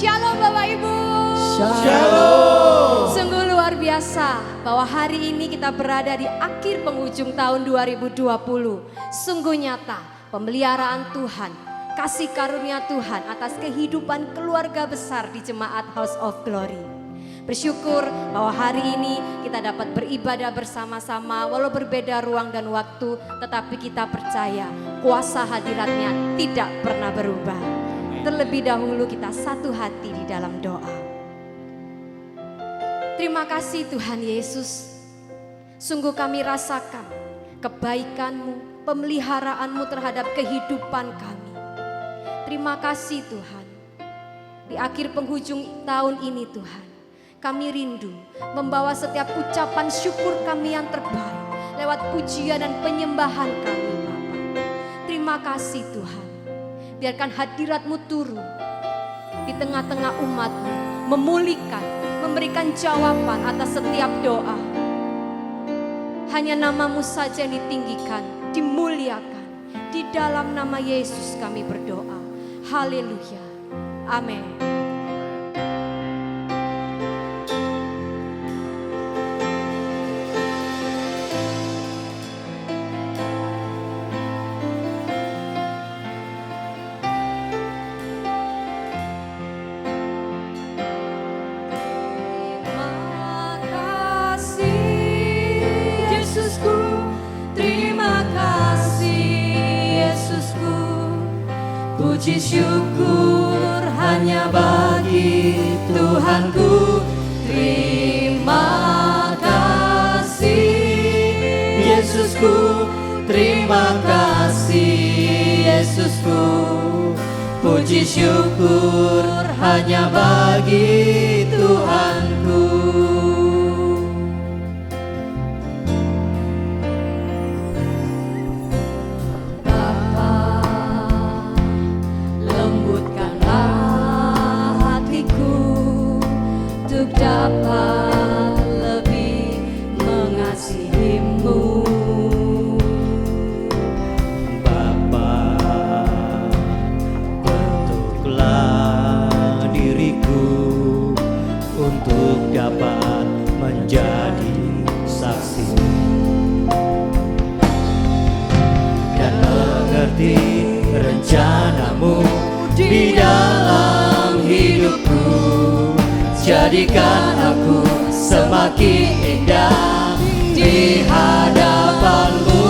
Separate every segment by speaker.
Speaker 1: Shalom Bapak Ibu.
Speaker 2: Shalom.
Speaker 1: Sungguh luar biasa bahwa hari ini kita berada di akhir penghujung tahun 2020. Sungguh nyata pemeliharaan Tuhan, kasih karunia Tuhan atas kehidupan keluarga besar di Jemaat House of Glory. Bersyukur bahwa hari ini kita dapat beribadah bersama-sama walau berbeda ruang dan waktu, tetapi kita percaya kuasa hadiratnya tidak pernah berubah. Terlebih dahulu kita satu hati di dalam doa. Terima kasih Tuhan Yesus. Sungguh kami rasakan kebaikan-Mu, pemeliharaanmu terhadap kehidupan kami. Terima kasih Tuhan. Di akhir penghujung tahun ini Tuhan, kami rindu membawa setiap ucapan syukur kami yang terbaik lewat pujian dan penyembahan kami Bapa. Terima kasih Tuhan. Biarkan hadirat-Mu turun di tengah-tengah umat-Mu, memulihkan, memberikan jawaban atas setiap doa. Hanya nama-Mu saja yang ditinggikan, dimuliakan. Di dalam nama Yesus kami berdoa. Haleluya. Amin.
Speaker 2: Puji syukur hanya bagi Tuhanku. Terima kasih Yesusku, terima kasih Yesusku. Puji syukur hanya bagi Tuhanku.
Speaker 1: Dapat lebih mengasihi-Mu,
Speaker 2: Bapa, bentuklah diriku untuk dapat menjadi saksi dan mengerti rencana-Mu di dalam hidupku. Jadikan aku semakin indah di hadapan-Mu.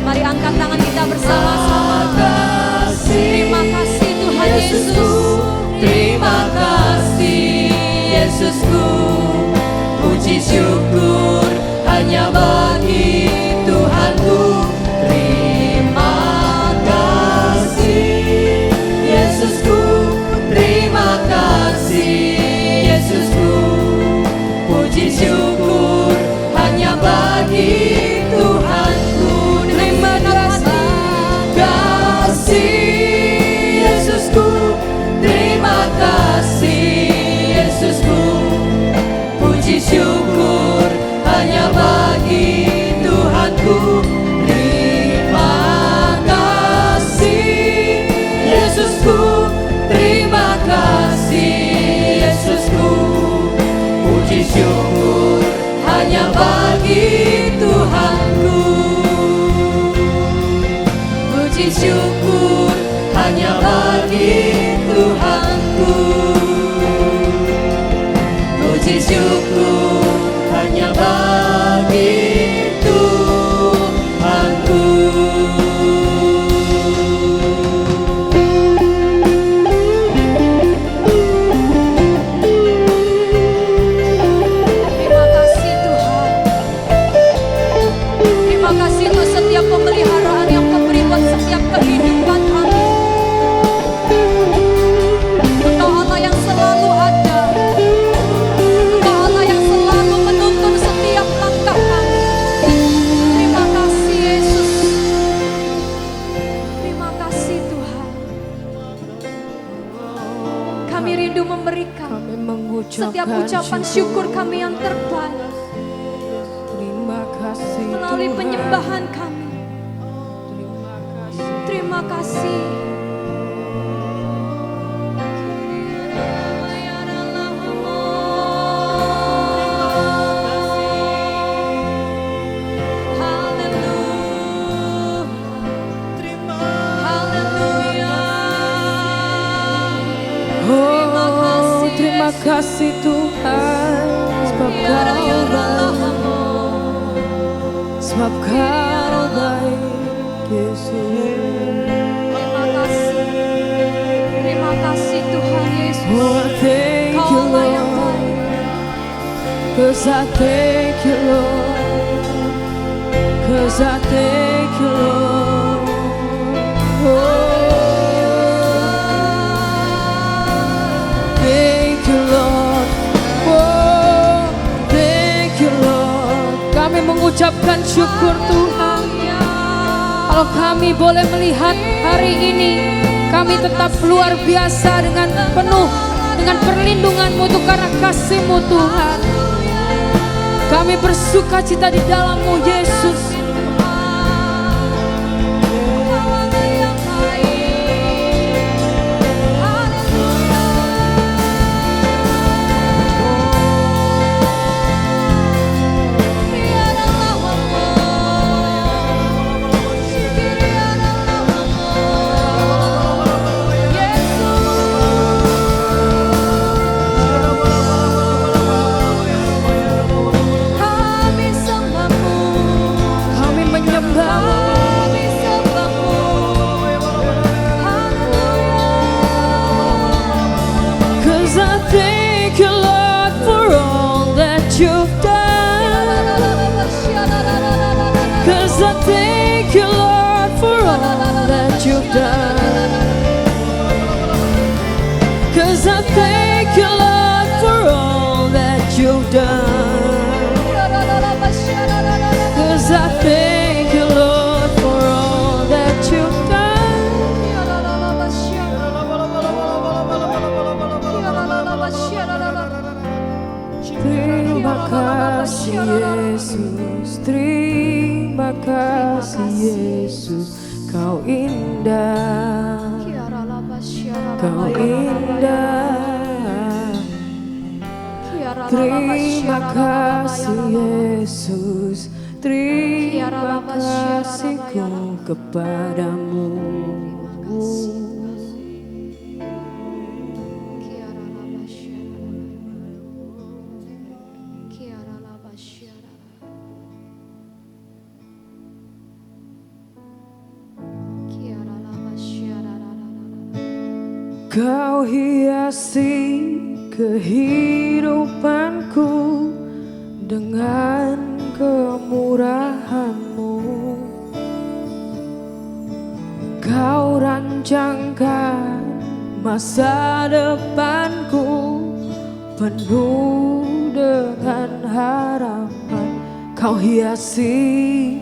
Speaker 1: Mari angkat tangan kita bersama-sama. Terima kasih Tuhan Yesus.
Speaker 2: Terima kasih Yesusku. Puji syukur hanya bagi Tuhanku. Terima kasih Yesusku. Terima kasih Yesusku. Puji syukur hanya bagi Tuhanku. Terima kasih Yesusku. Terima kasih Yesusku. Puji syukur hanya bagi Tuhanku. Terima kasih Yesusku. Terima kasih Yesusku. Puji syukur hanya bagi Tuhanku. Puji syukur hanya bagi Tuhanku. Puji syukur hanya bagi Tuhanku.
Speaker 1: pemeliharaan yang Kau beri buat setiap kehidupan kami. Engkau Allah yang selalu ada. Engkau Allah yang selalu menuntun setiap langkah kami. Terima kasih Yesus. Terima kasih Tuhan. Kami rindu memberikan setiap ucapan syukur kami yang terbaik melalui penyembahan kami. Terima kasih.
Speaker 2: 'Cause I thank you, Lord. 'Cause I thank you, Lord. Thank you, Lord. Oh, thank you, Lord. Kami mengucapkan syukur Tuhan. Kalau kami boleh melihat hari ini, kami tetap luar biasa dengan penuh dengan perlindungan-Mu itu karena kasih-Mu Tuhan. Kami bersuka cita di dalam-Mu Yesus. Cause I thank you, Lord, for all that you've done. Cause I thank you, Lord, for all that you've done. Terima kasih Yesus, terima kasih Yesus. Kau indah, Kau indah. Terima kasih Yesus, terima kasihku kepadamu. Kau hiasi kehidupanku dengan kemurahan-Mu. Kau rancangkan masa depanku penuh dengan harapan. Kau hiasi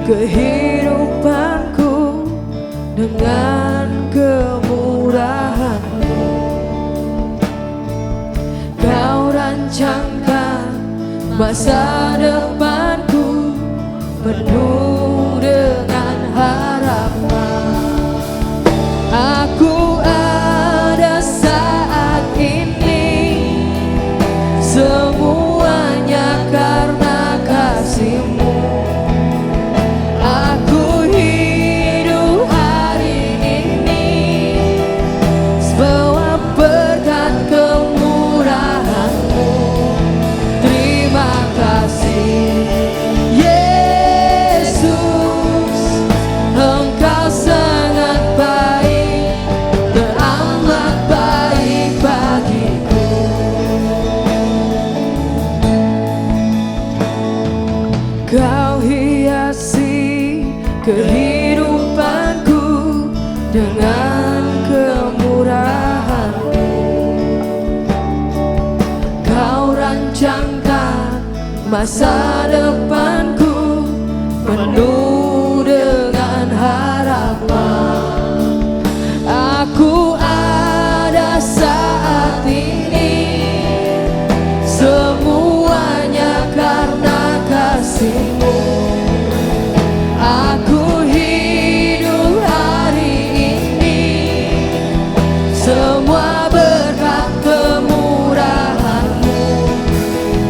Speaker 2: kehidupanku dengan kemurahan-Mu. Kau rancangkan masa depanku penuh dengan harapan. Aku ada saat ini, semuanya karena kasih-Mu. Aku hidup hari ini sebuah berkat kemurahan-Mu. Terima kasih Yesus, Engkau sangat baik, teramat baik bagiku. Kau hiasi kehidupanku dengan kemurahan-Mu. Kau rancangkan masa depanku penuh dengan harapan. Aku ada saat ini, semuanya karena kasih-Mu. Aku hidup hari ini, semua berkat kemurahan-Mu.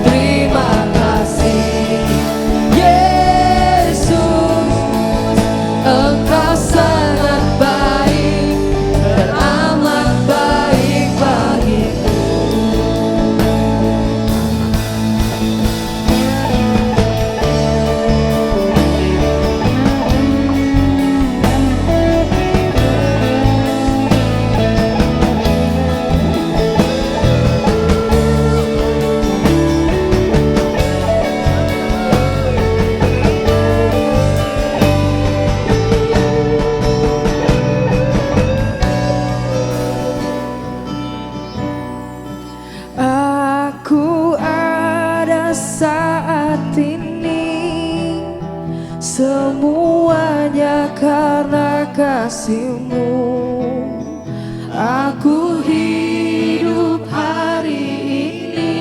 Speaker 2: Terima kasih Yesus, Aku ada saat ini, semuanya karena kasih-Mu. Aku hidup hari ini,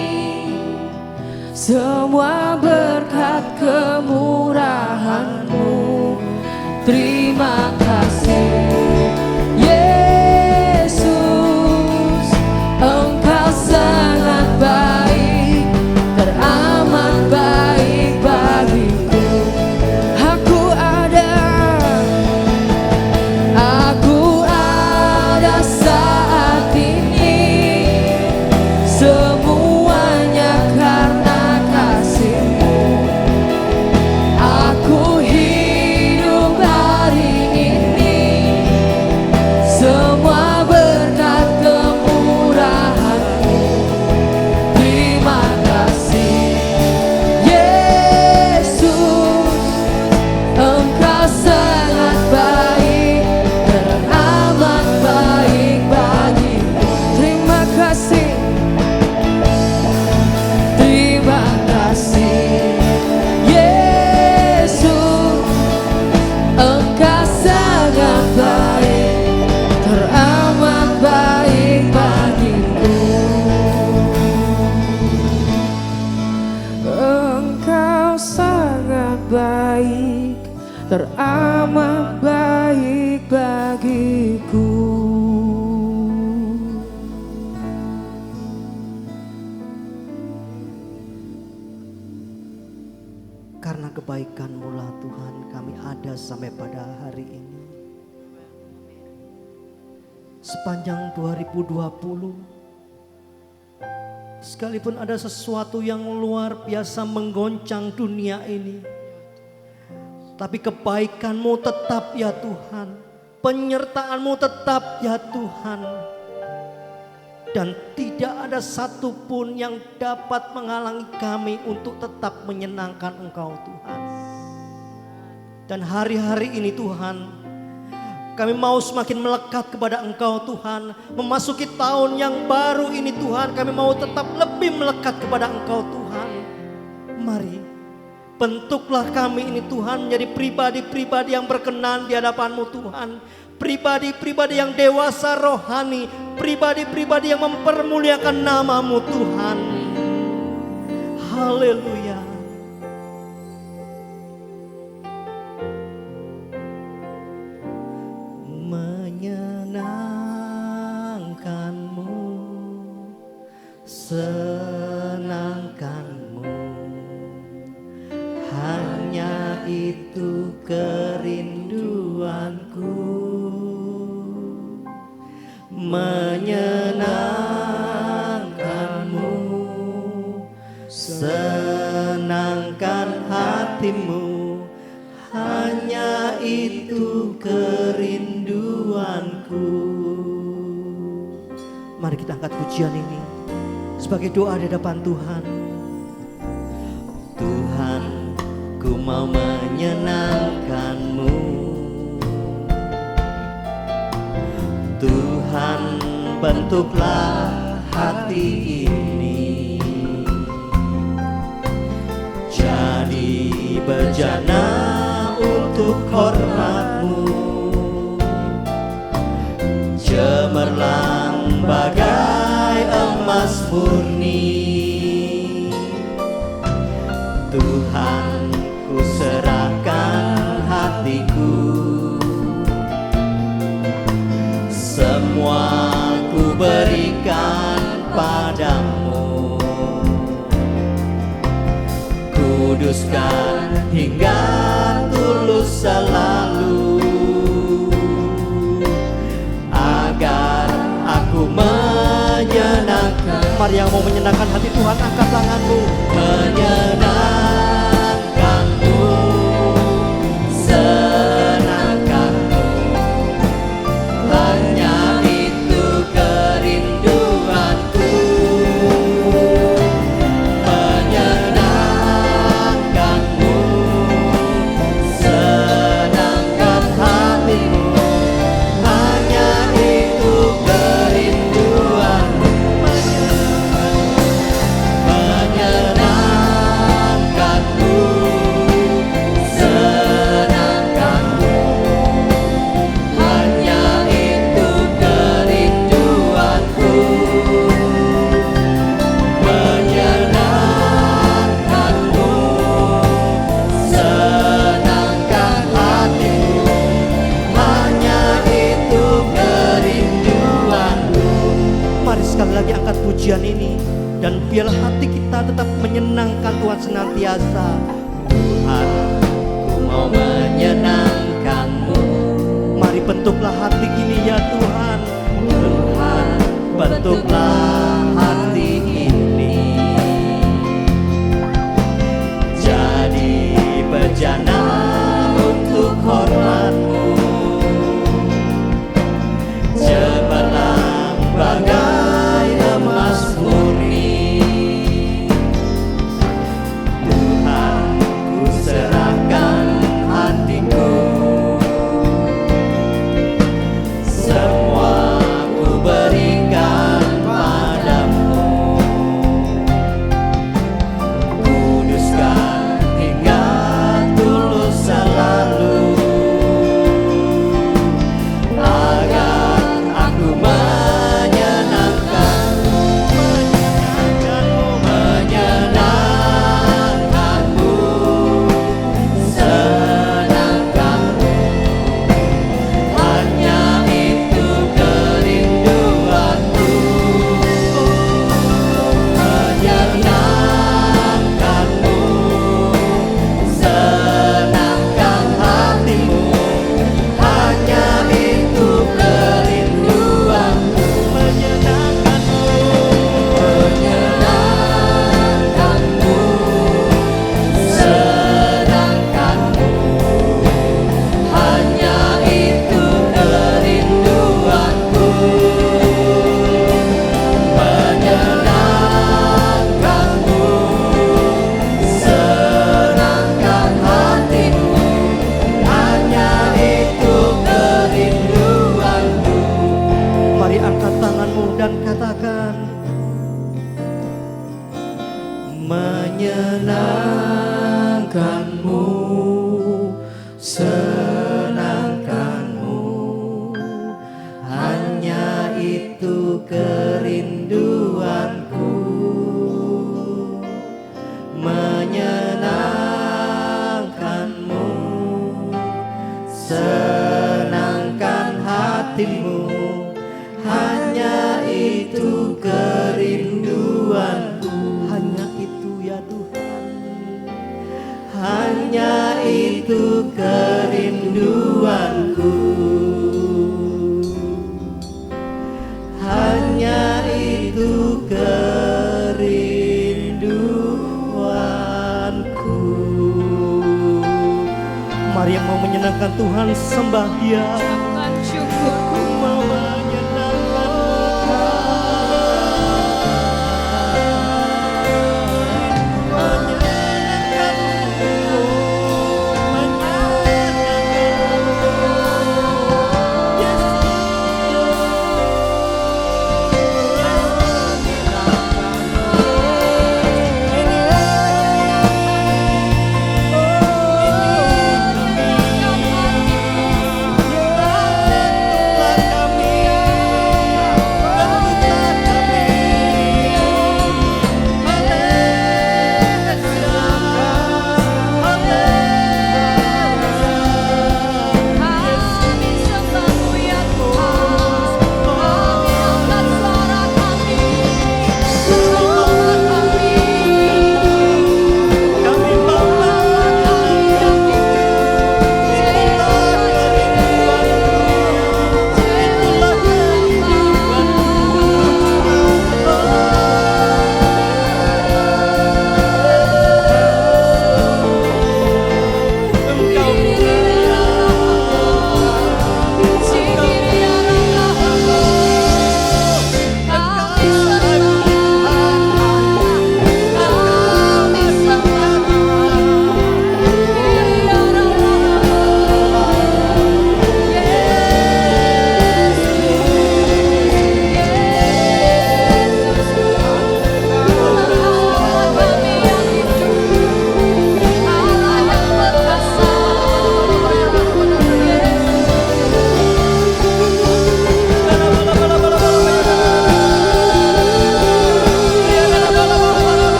Speaker 2: semua berkat kemurahan-Mu. Terima kasih Yesus, Engkau sangat baik, teramat baik bagiku. Aku ada saat ini, semuanya karena kasih-Mu. Aku hidup hari ini, semua berkat kemurahan-Mu. Terima kasih Yesus, Engkau sangat baik, teramat baik bagiku. Terima kasih Yesus, Engkau sangat baik, teramat baik bagiku. Engkau sangat baik, teramat baik bagiku.
Speaker 3: Karena kebaikan-Mu lah Tuhan, kami ada sampai pada hari ini. Sepanjang 2020, sekalipun ada sesuatu yang luar biasa menggoncang dunia ini, tapi kebaikan-Mu tetap ya Tuhan, penyertaan-Mu tetap ya Tuhan. Dan tidak ada satupun yang dapat menghalangi kami untuk tetap menyenangkan Engkau Tuhan. Dan hari-hari ini Tuhan, kami mau semakin melekat kepada Engkau Tuhan. Memasuki tahun yang baru ini Tuhan, kami mau tetap lebih melekat kepada Engkau Tuhan. Mari bentuklah kami ini Tuhan menjadi pribadi-pribadi yang berkenan di hadapan-Mu Tuhan. Pribadi-pribadi yang dewasa rohani, pribadi-pribadi yang mempermuliakan nama-Mu Tuhan. Haleluya. Menyenangkan-Mu, senangkan-Mu, hanya itu kerinduanku. Menyenangkan-Mu, senangkan hatimu, hanya itu kerinduanku. Mari kita angkat pujian ini sebagai doa di hadapan Tuhan. Tuhan, ku mau menyenangkan-Mu. Tuhan, bentuklah hati ini jadi bejana untuk hormat-Mu, cemerlang bagai emas murni. Tuhan, ku serahkan hatiku, semua ku berikan padamu. Kuduskan hingga tulus selalu, agar aku menyenangkan. Mari yang mau menyenangkan hati Tuhan, angkat tanganmu. Menyenangkan-Mu, senangkan-Mu, hanya itu kerinduanku. Menyenangkan-Mu, senangkan hatimu, hanya itu kerinduanku. kita tetap menyenangkan Tuhan senantiasa. Tuhan, ku mau menyenangkan-Mu. Mari bentuklah hati ini ya Tuhan. Tuhan, bentuklah hati ini jadi bejana untuk hormat-Mu, cemerlang bagai emas murni. Tuhan, ku serahkan hatiku, semua ku berikan padamu. Kuduskan hingga tulus selalu, agar aku menyenangkan-Mu, menyenangkan-Mu, senangkan-Mu. Hanya itu kerinduanku, menyenangkan-Mu, senangkan hatimu. Hanya itu kerinduanku, menyenangkan-Mu, menyenangkan-Mu, senangkan-Mu. Hanya itu kerinduanku, menyenangkan-Mu, senangkan hatimu. Hanya itu kerinduanku. Mari angkat tanganmu dan katakan, menyenangkan-Mu, senangkan-Mu. Hanya itu kerinduanku, menyenangkan-Mu, senangkan hatimu. Hanya itu kerinduanku. Hanya itu ya Tuhan, hanya itu kerinduanku, hanya itu kerinduanku. Mari yang mau menyenangkan Tuhan sembah Dia.
Speaker 2: Ucapkan syukur.
Speaker 3: Ku mau menyenangkan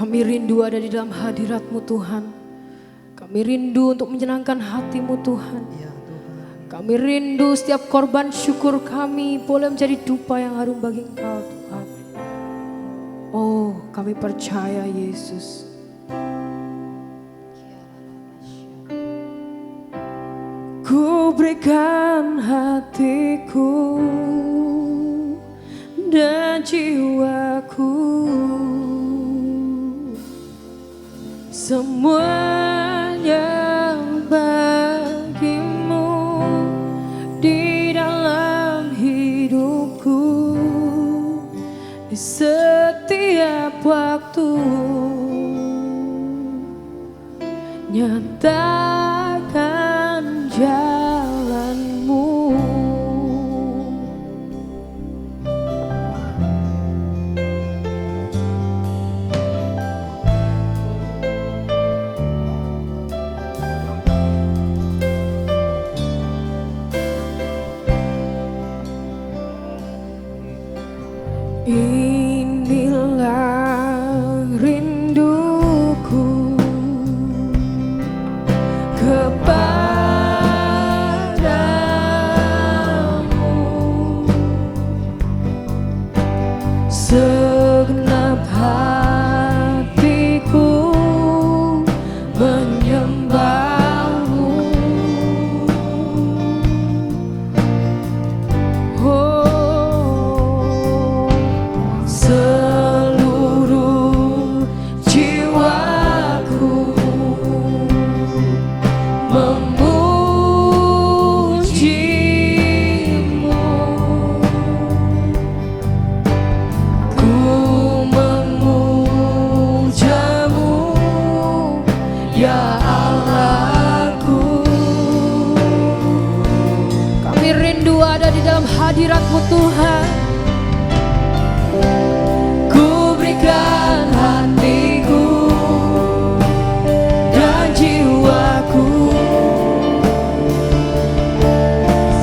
Speaker 2: Kami rindu ada di dalam hadirat-Mu Tuhan. Kami rindu untuk menyenangkan hati-Mu Tuhan.
Speaker 3: Ya Tuhan.
Speaker 2: Kami rindu setiap korban syukur kami boleh menjadi dupa yang harum bagi Engkau Tuhan. Oh, kami percaya Yesus. Ku berikan hatiku dan jiwaku, semuanya bagimu di dalam hidupku, di setiap waktu. Nyatakan jalan-Mu. Inilah rinduku kepadamu, segenap hatiku menyembah-Mu. Oh, seluruh jiwaku memuji-Mu. Ku memuja-Mu, ya Allahku. Kami rindu ada di dalam hadirat-Mu Tuhan. Ku berikan hatiku dan jiwaku,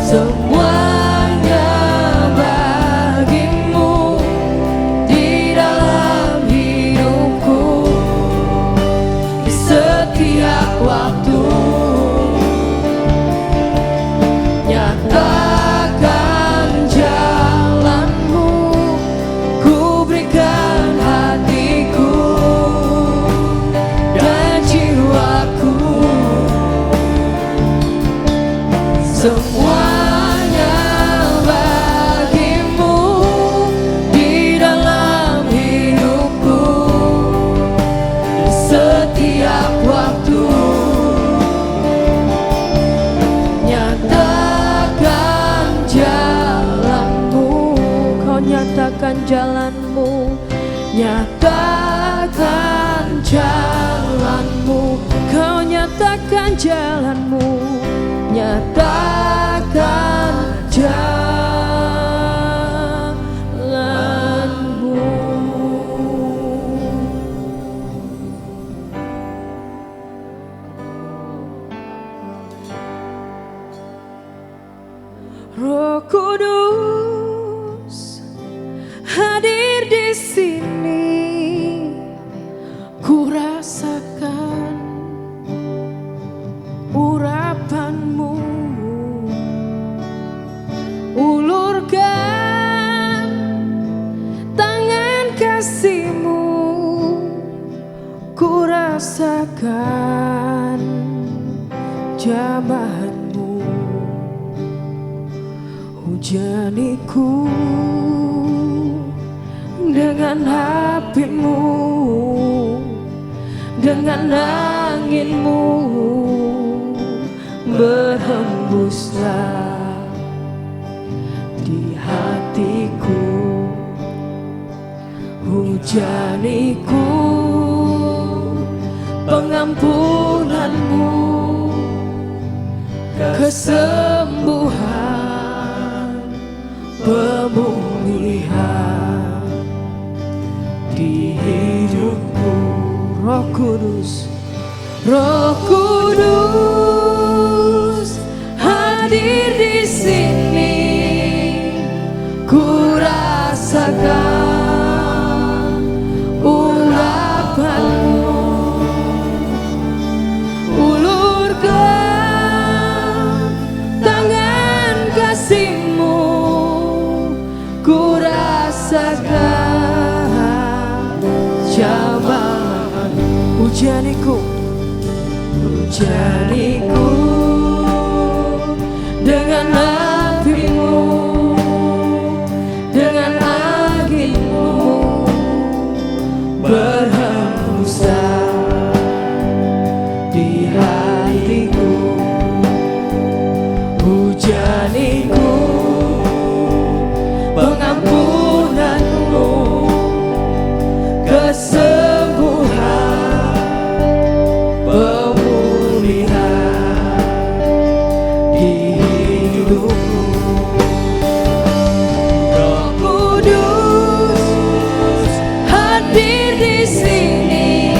Speaker 2: semuanya bagimu di dalam hidupku, di setiap waktu. Nyatakan jalan-Mu. Ku berikan hatiku dan jiwaku, semuanya bagimu di dalam hidupku, di setiap waktu. Nyatakan jalan-Mu. Kau nyatakan jalan-Mu. Nyatakan jalan-Mu. Kau nyatakan jalan-Mu. Nyatakan jalan-Mu. Roh Kudus hadir di sini, ku rasakan urapan-Mu. Ulurkan tangan kasih-Mu, ku rasakan jamahan-Mu. Hujaniku dengan api-Mu, dengan angin-Mu, berhembuslah di hatiku. Hujaniku pengampunan-Mu, kesembuhan, pemulihan di hidupku. Roh Kudus, Roh Kudus hadir di sini, ku rasakan urapan hujaniku, hujaniku dengan apimu, dengan anginmu, berhembusan di hatiku. Hujaniku pengampunanmu, kesembuhan, pemulihan di hidupku. Roh Kudus hadir di sini,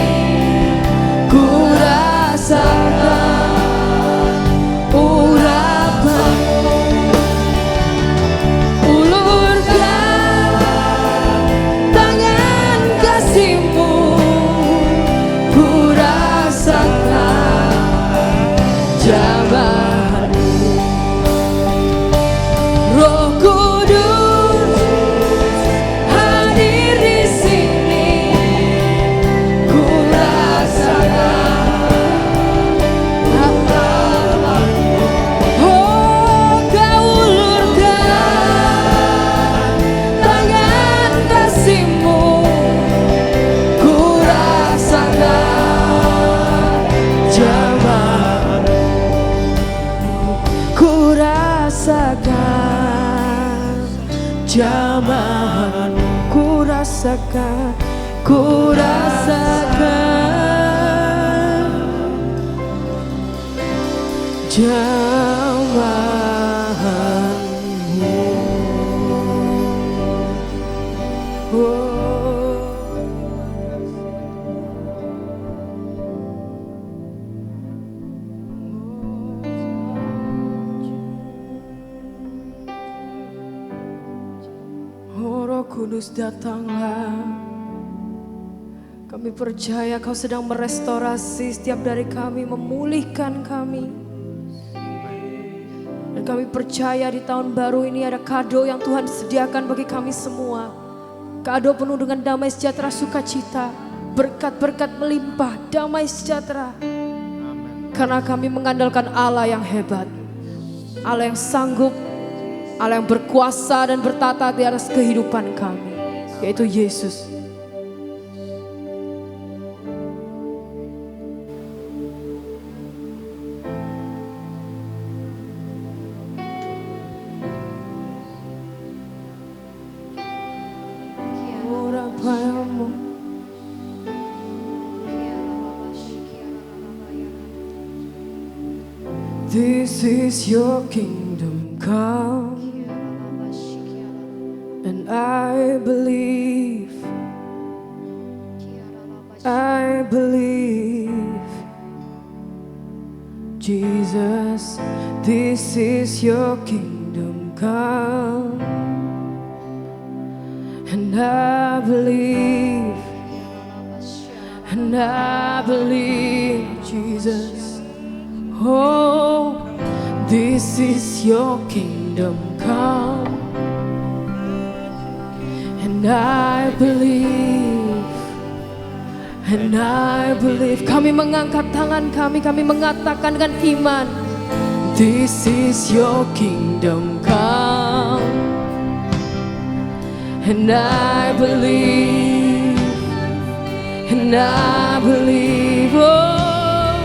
Speaker 2: ku rasakan urapanmu. Ulurkan tangan kasih-Mu, ku rasakan jamahan-Mu. Roh Kudus hadir di sini, ku rasakan urapan-Mu. Oh, Kau ulurkan tangan kasih-Mu, ku rasakan jamahan-Mu. Ku rasakan jamahan-Mu, ku rasakan, ku rasakan jamahan-Mu. Oh. Oh, Roh Kudus, datanglah. Kami percaya Kau sedang merestorasi setiap dari kami, memulihkan kami. Dan kami percaya di tahun baru ini ada kado yang Tuhan sediakan bagi kami semua. Kado penuh dengan damai sejahtera, sukacita, berkat-berkat melimpah, damai sejahtera. Karena kami mengandalkan Allah yang hebat, Allah yang sanggup, Allah yang berkuasa dan bertata di atas kehidupan kami, yaitu Yesus. This is your kingdom come, and I believe, Jesus, this is your kingdom come, and I believe, Jesus. Oh, this is your kingdom come, and I believe, Kami mengangkat tangan kami mengatakan dengan iman, this is your kingdom come, and I believe, oh,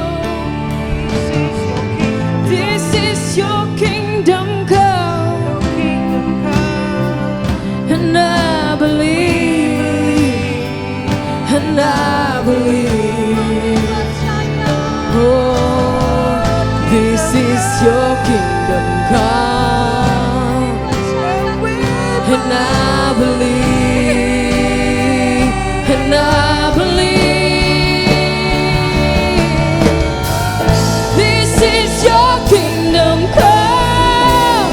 Speaker 2: this is your kingdom come, and I believe, oh, this is your kingdom come, and I believe, this is your kingdom come,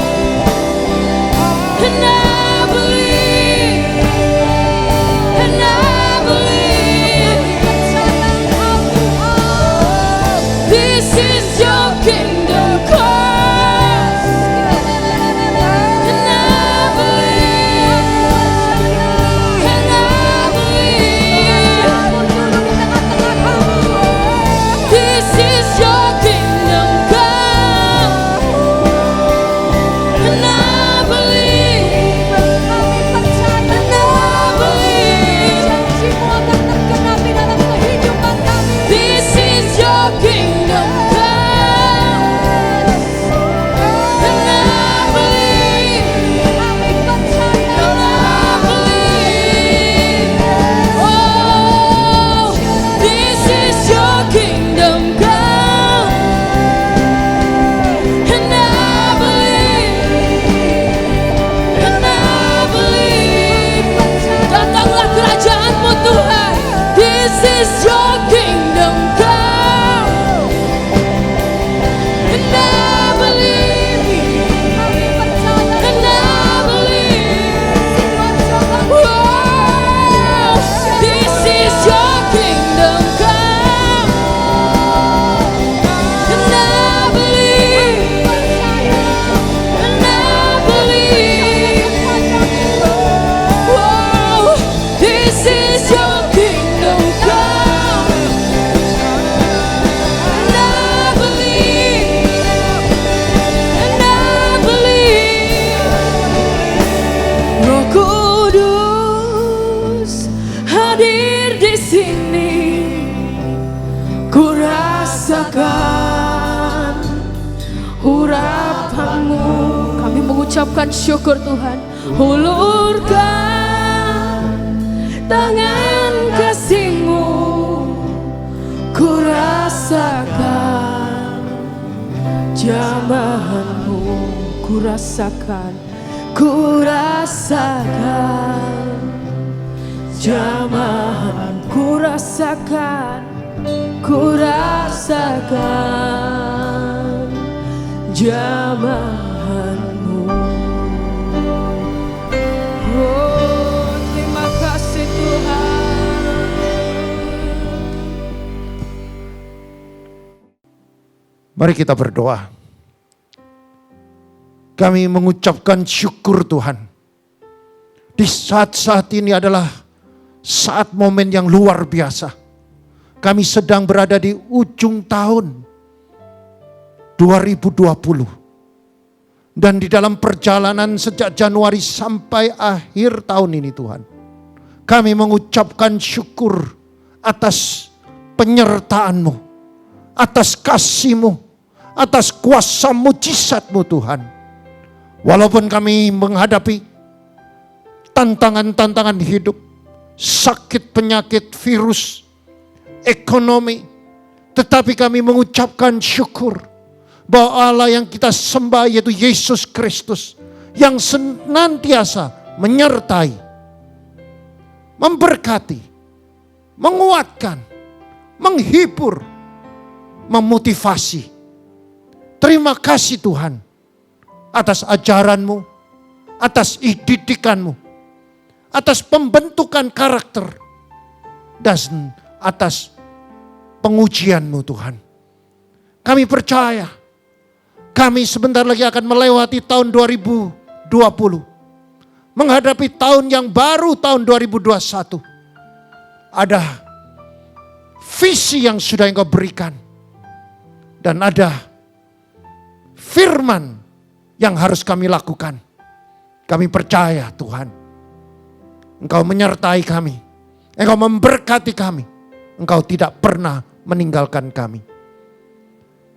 Speaker 2: and I believe, this is your kingdom come, and I believe. mengucapkan syukur Tuhan. Hulurkan tangan kasih-Mu, ku rasakan jamahan-Mu, ku rasakan jamahan, ku rasakan jamahan-Mu. Oh, terima kasih Tuhan.
Speaker 4: Mari kita berdoa. Kami mengucapkan syukur Tuhan. Di saat-saat ini adalah saat momen yang luar biasa. Kami sedang berada di ujung tahun 2020. Dan di dalam perjalanan sejak Januari sampai akhir tahun ini Tuhan. Kami mengucapkan syukur atas penyertaan-Mu, atas kasih-Mu, atas kuasa mujizat-Mu Tuhan. Walaupun kami menghadapi tantangan-tantangan hidup, sakit, penyakit, virus, ekonomi, tetapi kami mengucapkan syukur bahwa Allah yang kita sembah yaitu Yesus Kristus yang senantiasa menyertai, memberkati, menguatkan, menghibur, memotivasi. Terima kasih Tuhan atas ajaran-Mu, atas didikan-Mu, atas pembentukan karakter, dan atas pengujian-Mu Tuhan. Kami percaya, kami sebentar lagi akan melewati tahun 2020. Menghadapi tahun yang baru, tahun 2021. Ada visi yang sudah Engkau berikan. Dan ada firman yang harus kami lakukan. Kami percaya Tuhan, Engkau menyertai kami, Engkau memberkati kami, Engkau tidak pernah meninggalkan kami.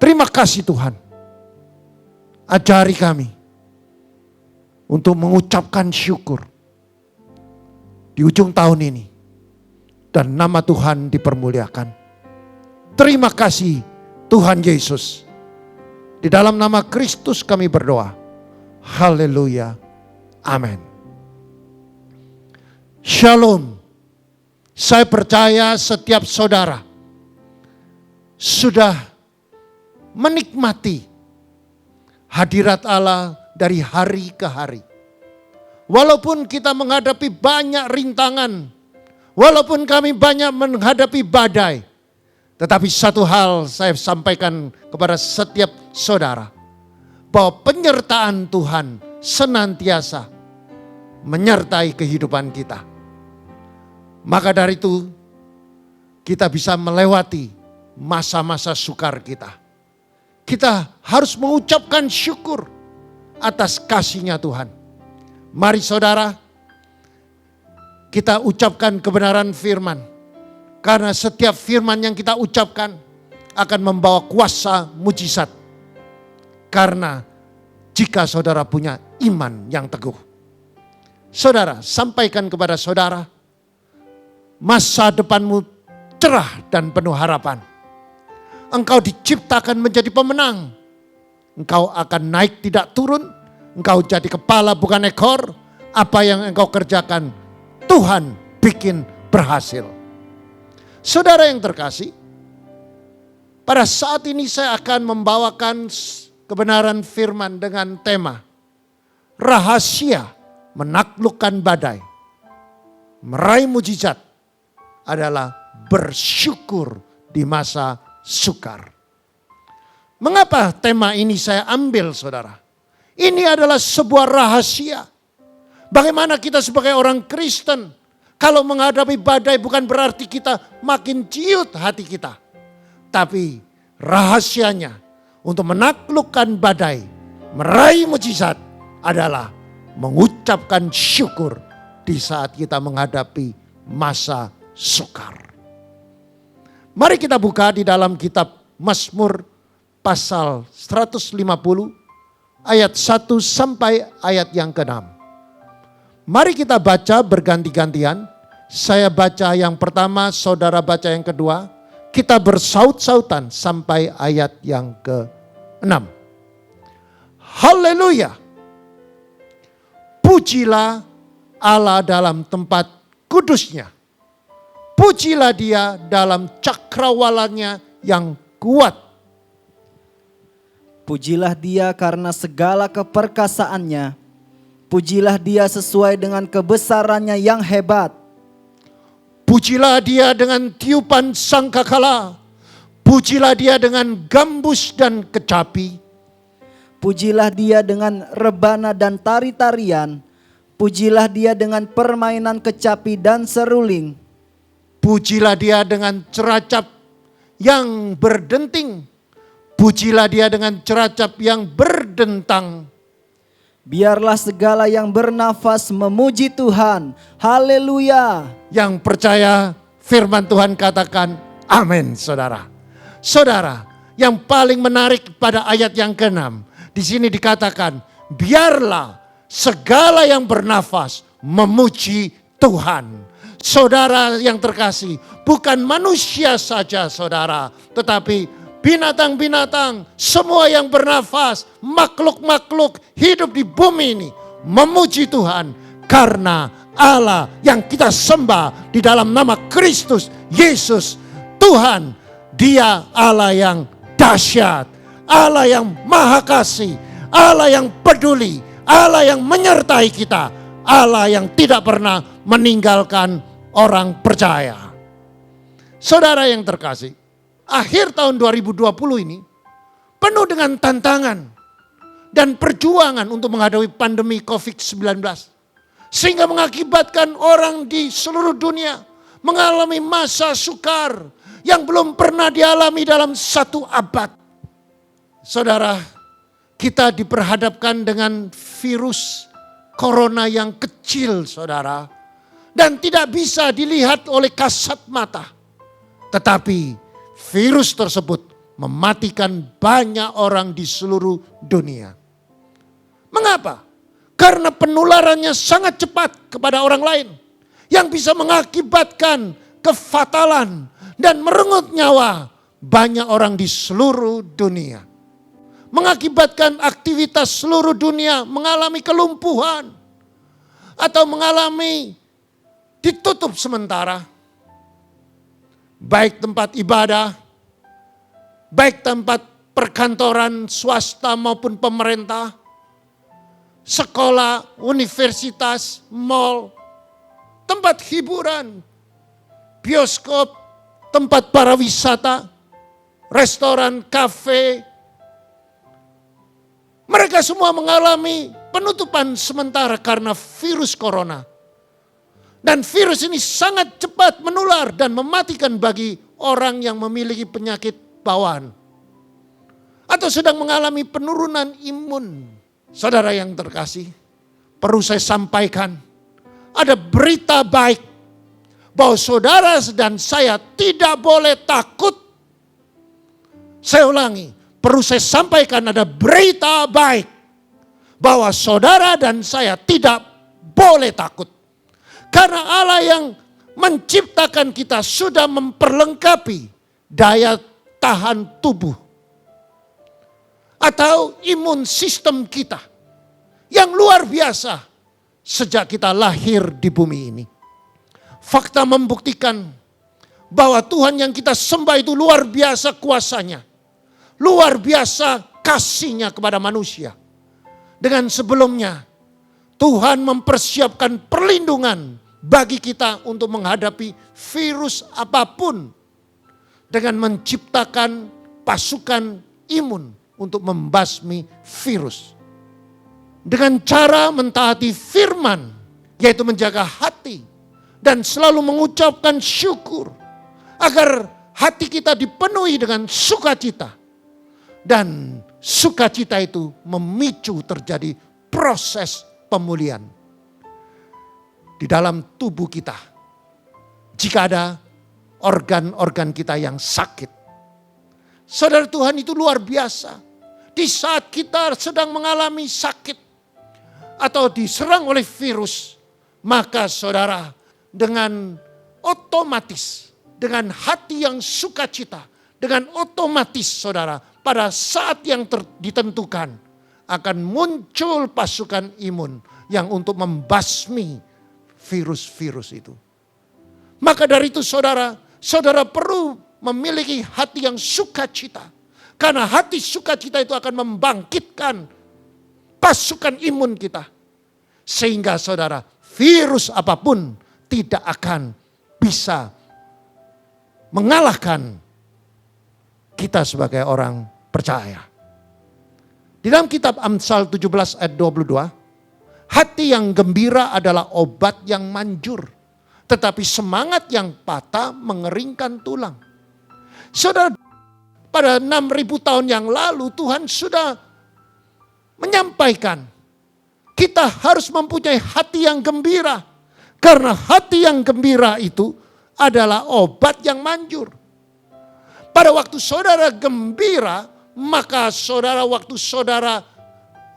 Speaker 4: Terima kasih Tuhan. Ajari kami untuk mengucapkan syukur di ujung tahun ini. Dan nama Tuhan dipermuliakan. Terima kasih Tuhan Yesus. Di dalam nama Kristus kami berdoa. Haleluya. Amin. Shalom. Saya percaya setiap saudara sudah menikmati hadirat Allah dari hari ke hari. Walaupun kita menghadapi banyak rintangan, walaupun kami banyak menghadapi badai, tetapi satu hal saya sampaikan kepada setiap saudara, bahwa penyertaan Tuhan senantiasa menyertai kehidupan kita. Maka dari itu kita bisa melewati masa-masa sukar kita. Kita harus mengucapkan syukur atas kasih-Nya Tuhan. Mari saudara, kita ucapkan kebenaran firman. Karena setiap firman yang kita ucapkan akan membawa kuasa mujizat. Karena jika saudara punya iman yang teguh. Saudara, sampaikan kepada saudara, masa depanmu cerah dan penuh harapan. Engkau diciptakan menjadi pemenang. Engkau akan naik tidak turun. Engkau jadi kepala bukan ekor. Apa yang engkau kerjakan, Tuhan bikin berhasil. Saudara yang terkasih, pada saat ini saya akan membawakan kebenaran firman dengan tema rahasia menaklukkan badai. Meraih mujizat adalah bersyukur di masa sukar. Mengapa tema ini saya ambil saudara? Ini adalah sebuah rahasia. Bagaimana kita sebagai orang Kristen, kalau menghadapi badai bukan berarti kita makin ciut hati kita. Tapi rahasianya untuk menaklukkan badai, meraih mujizat adalah mengucapkan syukur di saat kita menghadapi masa sukar. Mari kita buka di dalam kitab Mazmur pasal 150 ayat 1 sampai ayat yang ke-6. Mari kita baca berganti-gantian. Saya baca yang pertama, saudara baca yang kedua. Kita bersaut-sautan sampai ayat yang ke-6. Haleluya. Pujilah Allah dalam tempat kudusnya. Pujilah Dia dalam cakrawalanya yang kuat.
Speaker 5: Pujilah Dia karena segala keperkasaannya. Pujilah Dia sesuai dengan kebesarannya yang hebat.
Speaker 4: Pujilah Dia dengan tiupan sangkakala. Pujilah Dia dengan gambus dan kecapi.
Speaker 5: Pujilah Dia dengan rebana dan tari-tarian. Pujilah Dia dengan permainan kecapi dan seruling.
Speaker 4: Pujilah Dia dengan ceracap yang berdenting. Pujilah Dia dengan ceracap yang berdentang.
Speaker 5: Biarlah segala yang bernafas memuji Tuhan. Haleluya.
Speaker 4: Yang percaya firman Tuhan katakan amin, saudara. Saudara, yang paling menarik pada ayat yang ke-6. Di sini dikatakan, biarlah segala yang bernafas memuji Tuhan. Saudara yang terkasih, bukan manusia saja saudara, tetapi binatang-binatang, semua yang bernafas, makhluk-makhluk hidup di bumi ini memuji Tuhan. Karena Allah yang kita sembah di dalam nama Kristus Yesus, Tuhan, Dia Allah yang dahsyat, Allah yang maha kasih, Allah yang peduli, Allah yang menyertai kita, Allah yang tidak pernah meninggalkan orang percaya. Saudara yang terkasih, akhir tahun 2020 ini penuh dengan tantangan dan perjuangan untuk menghadapi pandemi COVID-19. Sehingga mengakibatkan orang di seluruh dunia mengalami masa sukar yang belum pernah dialami dalam 1 abad. Saudara, kita diperhadapkan dengan virus corona yang kecil, saudara. Dan tidak bisa dilihat oleh kasat mata. Tetapi virus tersebut mematikan banyak orang di seluruh dunia. Mengapa? Karena penularannya sangat cepat kepada orang lain. Yang bisa mengakibatkan kefatalan dan merenggut nyawa banyak orang di seluruh dunia. Mengakibatkan aktivitas seluruh dunia mengalami kelumpuhan. Atau mengalami ditutup sementara. Baik tempat ibadah, baik tempat perkantoran swasta maupun pemerintah, sekolah, universitas, mal, tempat hiburan, bioskop, tempat para wisata, restoran, kafe. Mereka semua mengalami penutupan sementara karena virus corona. Dan virus ini sangat cepat menular dan mematikan bagi orang yang memiliki penyakit bawaan. Atau sedang mengalami penurunan imun. Saudara yang terkasih, perlu saya sampaikan, ada berita baik bahwa saudara dan saya tidak boleh takut. Saya ulangi, perlu saya sampaikan ada berita baik bahwa saudara dan saya tidak boleh takut. Karena Allah yang menciptakan kita sudah memperlengkapi daya tahan tubuh atau imun sistem kita yang luar biasa sejak kita lahir di bumi ini. Fakta membuktikan bahwa Tuhan yang kita sembah itu luar biasa kuasanya, luar biasa kasihnya kepada manusia. Dengan sebelumnya Tuhan mempersiapkan perlindungan bagi kita untuk menghadapi virus apapun dengan menciptakan pasukan imun untuk membasmi virus. Dengan cara mentaati firman, yaitu menjaga hati dan selalu mengucapkan syukur agar hati kita dipenuhi dengan sukacita. Dan sukacita itu memicu terjadi proses pemulihan di dalam tubuh kita. Jika ada organ-organ kita yang sakit, saudara, Tuhan itu luar biasa. Di saat kita sedang mengalami sakit atau diserang oleh virus, maka saudara dengan otomatis, dengan hati yang sukacita, dengan otomatis saudara pada saat yang ditentukan akan muncul pasukan imun yang untuk membasmi virus-virus itu. Maka dari itu saudara perlu memiliki hati yang sukacita. Karena hati sukacita itu akan membangkitkan pasukan imun kita. Sehingga saudara, virus apapun tidak akan bisa mengalahkan kita sebagai orang percaya. Di dalam kitab Amsal 17 ayat 22, hati yang gembira adalah obat yang manjur, tetapi semangat yang patah mengeringkan tulang. Saudara, pada 6.000 tahun yang lalu Tuhan sudah menyampaikan kita harus mempunyai hati yang gembira. Karena hati yang gembira itu adalah obat yang manjur. Pada waktu saudara gembira, maka waktu saudara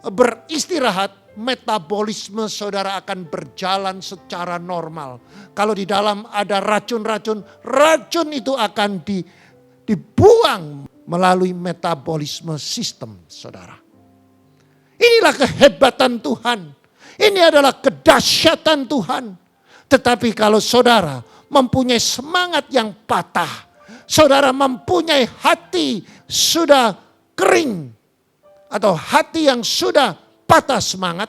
Speaker 4: beristirahat, metabolisme saudara akan berjalan secara normal. Kalau di dalam ada racun-racun, racun itu akan dibuang melalui metabolisme sistem saudara. Inilah kehebatan Tuhan. Ini adalah kedahsyatan Tuhan. Tetapi kalau saudara mempunyai semangat yang patah, saudara mempunyai hati sudah kering atau hati yang sudah patah semangat,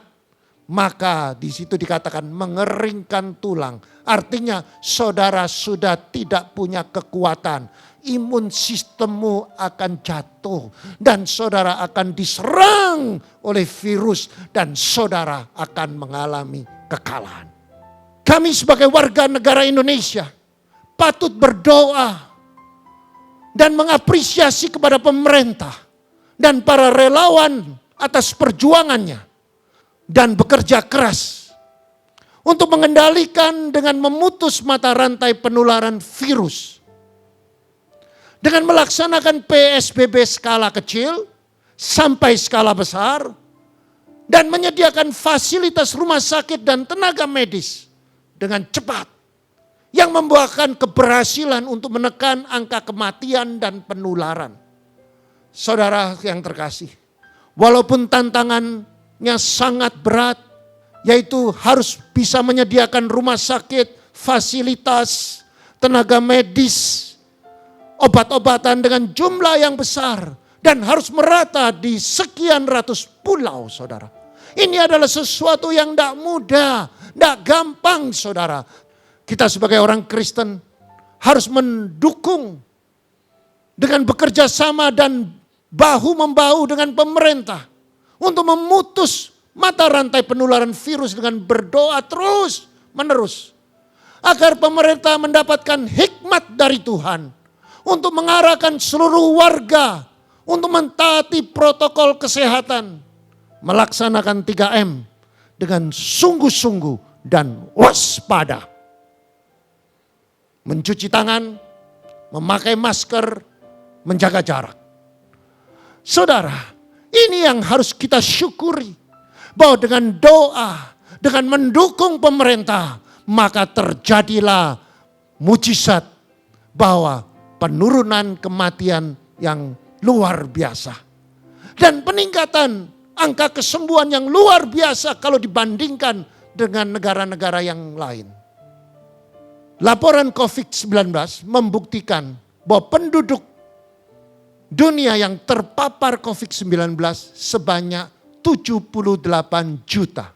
Speaker 4: maka di situ dikatakan mengeringkan tulang. Artinya saudara sudah tidak punya kekuatan. Imun sistemmu akan jatuh dan saudara akan diserang oleh virus dan saudara akan mengalami kekalahan. Kami sebagai warga negara Indonesia patut berdoa dan mengapresiasi kepada pemerintah dan para relawan atas perjuangannya dan bekerja keras untuk mengendalikan dengan memutus mata rantai penularan virus. Dengan melaksanakan PSBB skala kecil sampai skala besar dan menyediakan fasilitas rumah sakit dan tenaga medis dengan cepat yang membuahkan keberhasilan untuk menekan angka kematian dan penularan. Saudara yang terkasih, walaupun tantangannya sangat berat, yaitu harus bisa menyediakan rumah sakit, fasilitas, tenaga medis, obat-obatan dengan jumlah yang besar dan harus merata di sekian ratus pulau, saudara. Ini adalah sesuatu yang tidak mudah, tidak gampang, saudara. Kita sebagai orang Kristen harus mendukung dengan bekerja sama dan bahu-membahu dengan pemerintah untuk memutus mata rantai penularan virus dengan berdoa terus menerus agar pemerintah mendapatkan hikmat dari Tuhan untuk mengarahkan seluruh warga untuk mentaati protokol kesehatan, melaksanakan 3M dengan sungguh-sungguh dan waspada. Mencuci tangan, memakai masker, menjaga jarak. Saudara, ini yang harus kita syukuri. Bahwa dengan doa, dengan mendukung pemerintah, maka terjadilah mujizat bahwa penurunan kematian yang luar biasa. Dan peningkatan angka kesembuhan yang luar biasa kalau dibandingkan dengan negara-negara yang lain. Laporan COVID-19 membuktikan bahwa penduduk dunia yang terpapar COVID-19 sebanyak 78 juta.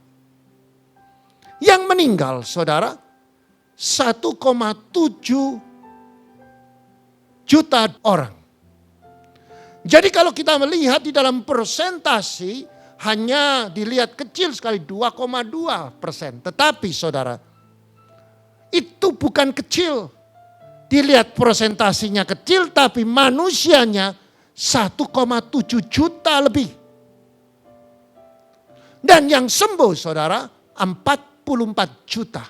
Speaker 4: Yang meninggal, saudara, 1,7 juta orang. Jadi kalau kita melihat di dalam persentase hanya dilihat kecil sekali 2,2%. Tetapi saudara, itu bukan kecil. Dilihat persentasenya kecil tapi manusianya 1,7 juta lebih. Dan yang sembuh saudara 44 juta.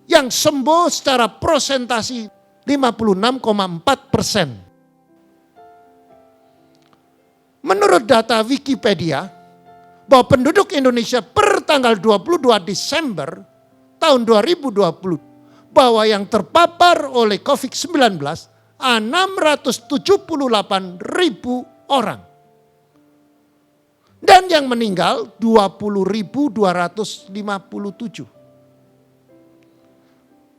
Speaker 4: Yang sembuh secara persentase 56,4%. menurut data Wikipedia, bahwa penduduk Indonesia per tanggal 22 Desember tahun 2020, bahwa yang terpapar oleh COVID-19 678.000 orang. Dan yang meninggal 20.257.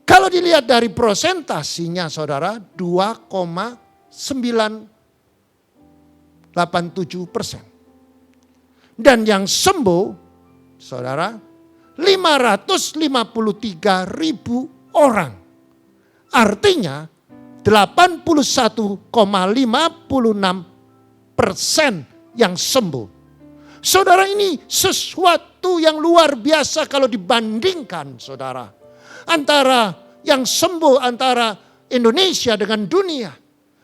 Speaker 4: Kalau dilihat dari prosentasinya saudara, 2,987%. Dan yang sembuh saudara 553.000 orang. Artinya 81,56% yang sembuh. Saudara, ini sesuatu yang luar biasa kalau dibandingkan saudara. Antara yang sembuh antara Indonesia dengan dunia.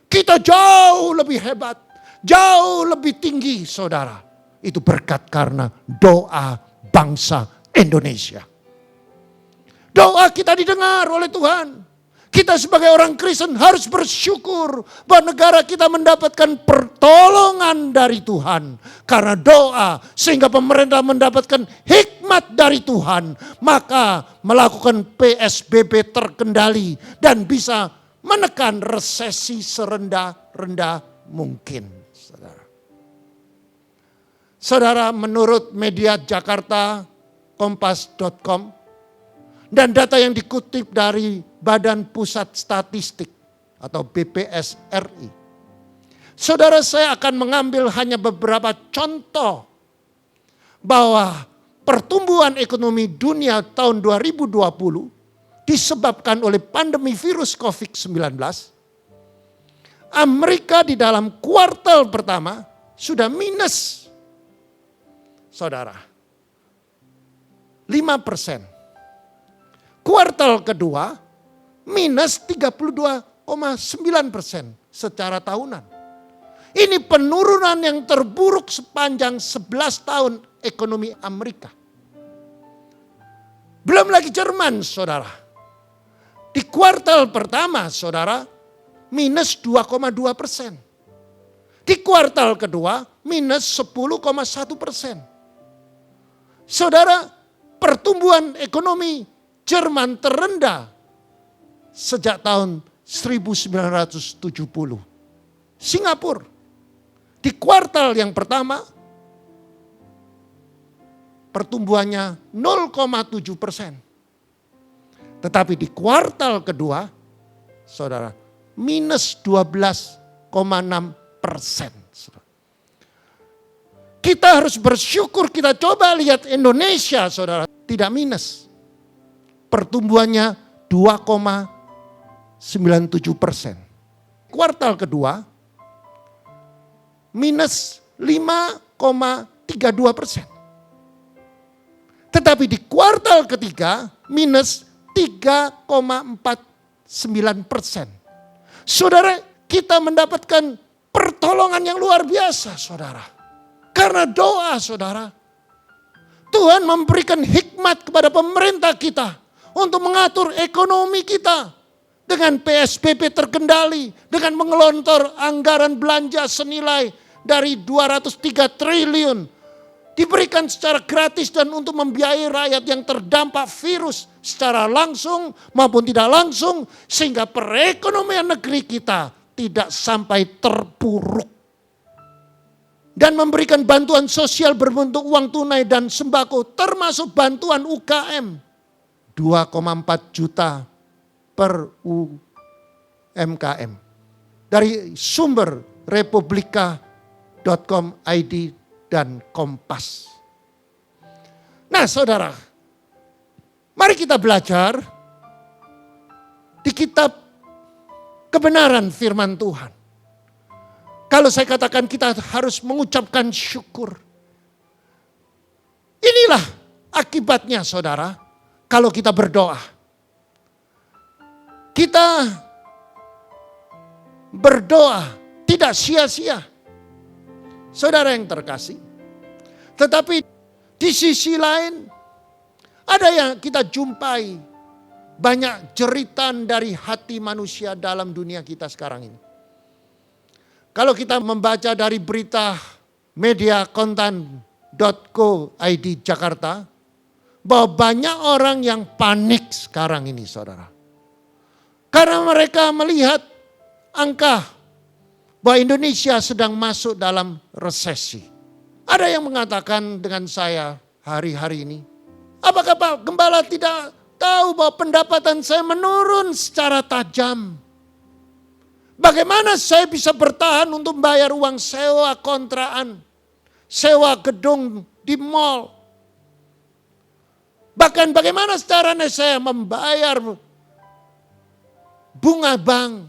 Speaker 4: Kita jauh lebih hebat, jauh lebih tinggi saudara. Itu berkat karena doa bangsa Indonesia. Doa kita didengar oleh Tuhan. Kita sebagai orang Kristen harus bersyukur bahwa negara kita mendapatkan pertolongan dari Tuhan. Karena doa sehingga pemerintah mendapatkan hikmat dari Tuhan. Maka melakukan PSBB terkendali dan bisa menekan resesi serendah-rendah mungkin. Saudara, menurut media Jakarta, Kompas.com, dan data yang dikutip dari Badan Pusat Statistik atau BPS RI. Saudara, saya akan mengambil hanya beberapa contoh bahwa pertumbuhan ekonomi dunia tahun 2020 disebabkan oleh pandemi virus COVID-19. Amerika di dalam kuartal pertama sudah minus, saudara, 5%. Kuartal kedua minus 32,9% secara tahunan. Ini penurunan yang terburuk sepanjang 11 tahun ekonomi Amerika. Belum lagi Jerman saudara. Di kuartal pertama saudara minus 2,2%. Di kuartal kedua minus 10,1%. Saudara, pertumbuhan ekonomi Jerman terendah sejak tahun 1970. Singapura di kuartal yang pertama pertumbuhannya 0,7%. Tetapi di kuartal kedua, saudara, minus 12,6%. Kita harus bersyukur, kita coba lihat Indonesia, saudara, tidak minus. Pertumbuhannya 2,97%. Kuartal kedua minus 5,32%. Tetapi di kuartal ketiga minus 3,49%. Saudara, kita mendapatkan pertolongan yang luar biasa saudara. Karena doa saudara. Tuhan memberikan hikmat kepada pemerintah kita untuk mengatur ekonomi kita dengan PSBB terkendali, dengan mengelontor anggaran belanja senilai dari 203 triliun diberikan secara gratis dan untuk membiayai rakyat yang terdampak virus secara langsung maupun tidak langsung, sehingga perekonomian negeri kita tidak sampai terpuruk. Dan memberikan bantuan sosial berbentuk uang tunai dan sembako termasuk bantuan UKM. 2,4 juta per UMKM. Dari sumber republika.com.id dan Kompas. Nah saudara, mari kita belajar di kitab kebenaran firman Tuhan. Kalau saya katakan kita harus mengucapkan syukur. Inilah akibatnya saudara. Kalau kita berdoa, kita berdoa tidak sia-sia. Saudara yang terkasih. Tetapi di sisi lain, ada yang kita jumpai banyak jeritan dari hati manusia dalam dunia kita sekarang ini. Kalau kita membaca dari berita mediakontan.co.id Jakarta, bahwa banyak orang yang panik sekarang ini saudara. Karena mereka melihat angka bahwa Indonesia sedang masuk dalam resesi. Ada yang mengatakan dengan saya hari-hari ini, apakah Pak Gembala tidak tahu bahwa pendapatan saya menurun secara tajam? Bagaimana saya bisa bertahan untuk membayar uang sewa kontrakan, sewa gedung di mall? Bahkan bagaimana caranya saya membayar bunga bank?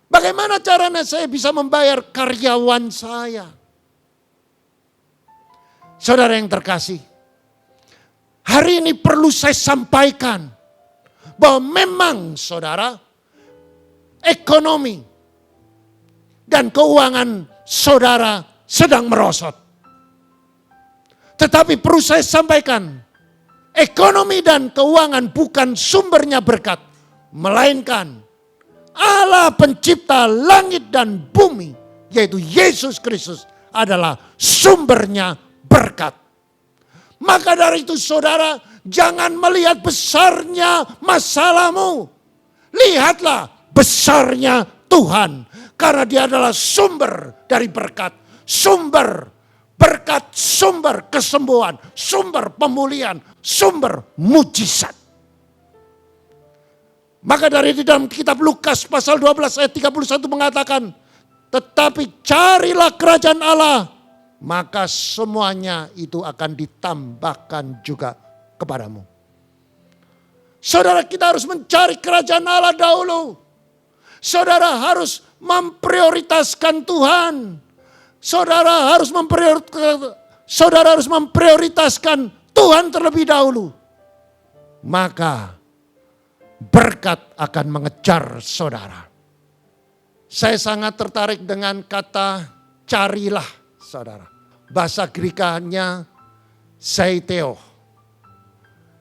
Speaker 4: Bagaimana caranya saya bisa membayar karyawan saya? Saudara yang terkasih, hari ini perlu saya sampaikan bahwa memang saudara, ekonomi dan keuangan saudara sedang merosot. Tetapi perlu saya sampaikan, ekonomi dan keuangan bukan sumbernya berkat, melainkan Allah pencipta langit dan bumi, yaitu Yesus Kristus adalah sumbernya berkat. Maka dari itu saudara, jangan melihat besarnya masalahmu. Lihatlah besarnya Tuhan. Karena dia adalah sumber dari berkat. Sumber berkat, sumber kesembuhan, sumber pemulihan, sumber mujizat. Maka dari di dalam kitab Lukas pasal 12 ayat 31 mengatakan, tetapi carilah kerajaan Allah, maka semuanya itu akan ditambahkan juga kepadamu. Saudara, kita harus mencari kerajaan Allah dahulu. Saudara harus memprioritaskan Tuhan. Saudara harus memprioritaskan Tuhan terlebih dahulu. Maka berkat akan mengejar saudara. Saya sangat tertarik dengan kata carilah saudara. Bahasa Grekanya seiteo.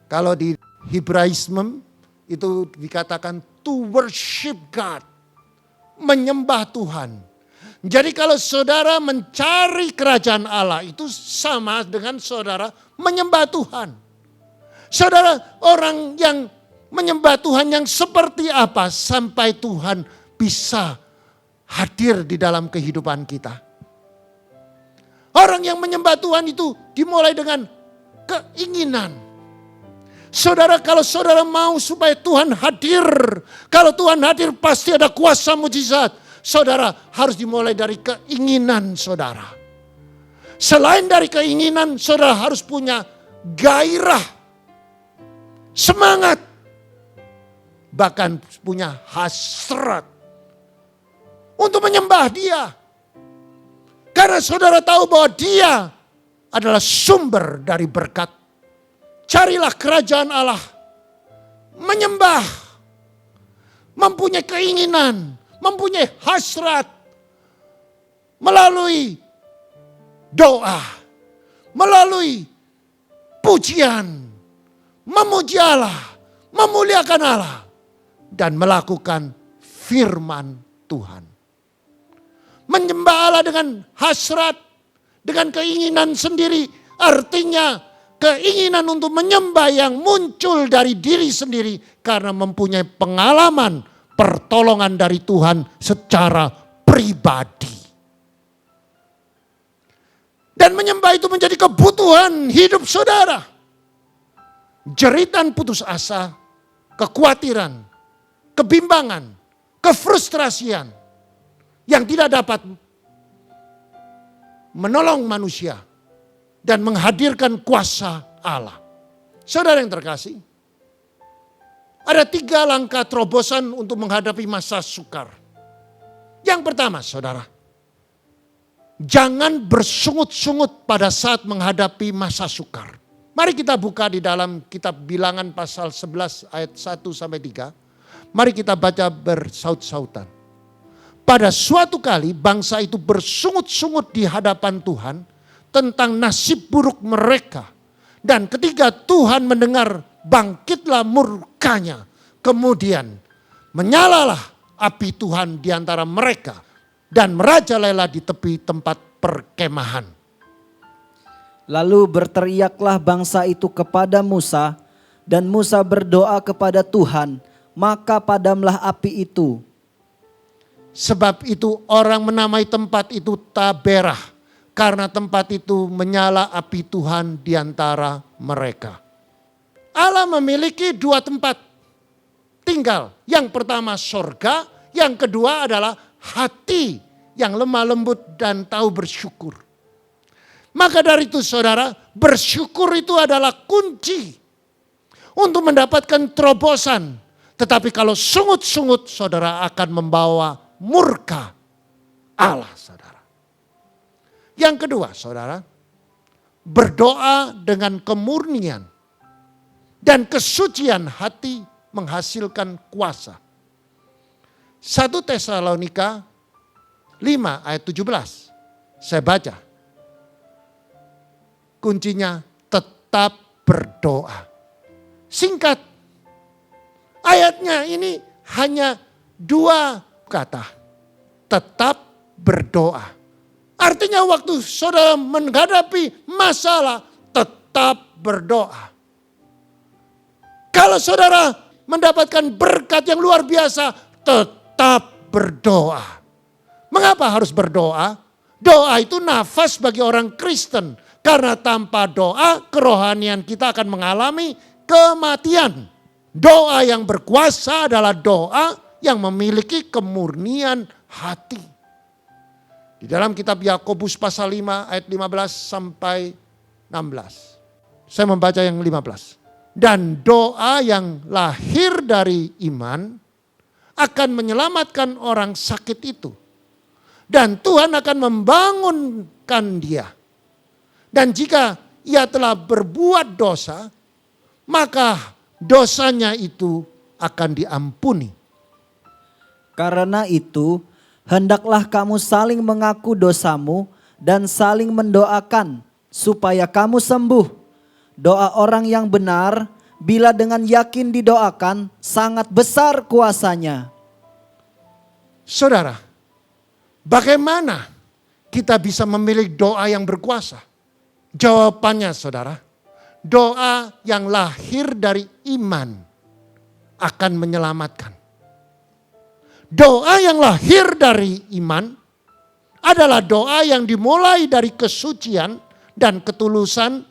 Speaker 4: Kalau di Hebraisme itu dikatakan to worship God. Menyembah Tuhan. Jadi kalau saudara mencari kerajaan Allah itu sama dengan saudara menyembah Tuhan. Saudara, orang yang menyembah Tuhan yang seperti apa sampai Tuhan bisa hadir di dalam kehidupan kita. Orang yang menyembah Tuhan itu dimulai dengan keinginan. Saudara, kalau saudara mau supaya Tuhan hadir, kalau Tuhan hadir pasti ada kuasa mujizat. Saudara harus dimulai dari keinginan saudara. Selain dari keinginan, saudara harus punya gairah, semangat, bahkan punya hasrat untuk menyembah Dia. Karena saudara tahu bahwa Dia adalah sumber dari berkat. Carilah kerajaan Allah, menyembah, mempunyai keinginan, mempunyai hasrat, melalui doa, melalui pujian, memuji Allah, memuliakan Allah, dan melakukan firman Tuhan. Menyembah Allah dengan hasrat, dengan keinginan sendiri, artinya keinginan untuk menyembah yang muncul dari diri sendiri karena mempunyai pengalaman pertolongan dari Tuhan secara pribadi. Dan menyembah itu menjadi kebutuhan hidup saudara. Jeritan putus asa, kekhawatiran, kebimbangan, kefrustrasian yang tidak dapat menolong manusia dan menghadirkan kuasa Allah. Saudara yang terkasih, ada 3 langkah terobosan untuk menghadapi masa sukar. Yang pertama, saudara, jangan bersungut-sungut pada saat menghadapi masa sukar. Mari kita buka di dalam kitab Bilangan pasal 11 ayat 1-3. Mari kita baca bersaut-sautan. Pada suatu kali bangsa itu bersungut-sungut di hadapan Tuhan tentang nasib buruk mereka. Dan ketika Tuhan mendengar, bangkitlah murkanya. Kemudian menyalalah api Tuhan di antara mereka dan merajalela di tepi tempat perkemahan.
Speaker 5: Lalu berteriaklah bangsa itu kepada Musa, dan Musa berdoa kepada Tuhan, maka padamlah api itu.
Speaker 4: Sebab itu orang menamai tempat itu Taberah, karena tempat itu menyala api Tuhan di antara mereka. Allah memiliki dua tempat tinggal. Yang pertama sorga, yang kedua adalah hati yang lemah lembut dan tahu bersyukur. Maka dari itu saudara, bersyukur itu adalah kunci untuk mendapatkan terobosan. Tetapi kalau sungut-sungut saudara akan membawa murka Allah saudara. Yang kedua saudara, berdoa dengan kemurnian dan kesucian hati menghasilkan kuasa. 1 Tesalonika 5 ayat 17. Saya baca. Kuncinya tetap berdoa. Singkat. Ayatnya ini hanya 2 kata. Tetap berdoa. Artinya waktu saudara menghadapi masalah, tetap berdoa. Kalau saudara mendapatkan berkat yang luar biasa, tetap berdoa. Mengapa harus berdoa? Doa itu nafas bagi orang Kristen. Karena tanpa doa, kerohanian kita akan mengalami kematian. Doa yang berkuasa adalah doa yang memiliki kemurnian hati. Di dalam kitab Yakobus pasal 5 ayat 15 sampai 16. Saya membaca yang 15. Dan doa yang lahir dari iman akan menyelamatkan orang sakit itu. Dan Tuhan akan membangunkan dia. Dan jika ia telah berbuat dosa, maka dosanya itu akan diampuni.
Speaker 5: Karena itu, hendaklah kamu saling mengaku dosamu dan saling mendoakan supaya kamu sembuh. Doa orang yang benar, bila dengan yakin didoakan, sangat besar kuasanya.
Speaker 4: Saudara, bagaimana kita bisa memilih doa yang berkuasa? Jawabannya saudara, doa yang lahir dari iman akan menyelamatkan. Doa yang lahir dari iman adalah doa yang dimulai dari kesucian dan ketulusan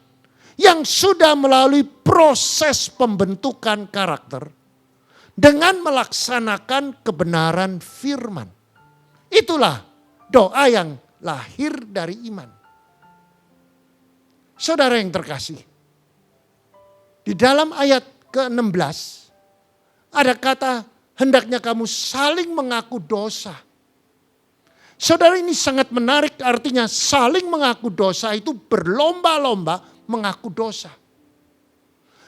Speaker 4: yang sudah melalui proses pembentukan karakter dengan melaksanakan kebenaran firman. Itulah doa yang lahir dari iman. Saudara yang terkasih, di dalam ayat ke-16 ada kata hendaknya kamu saling mengaku dosa. Saudara, ini sangat menarik, artinya saling mengaku dosa itu berlomba-lomba mengaku dosa.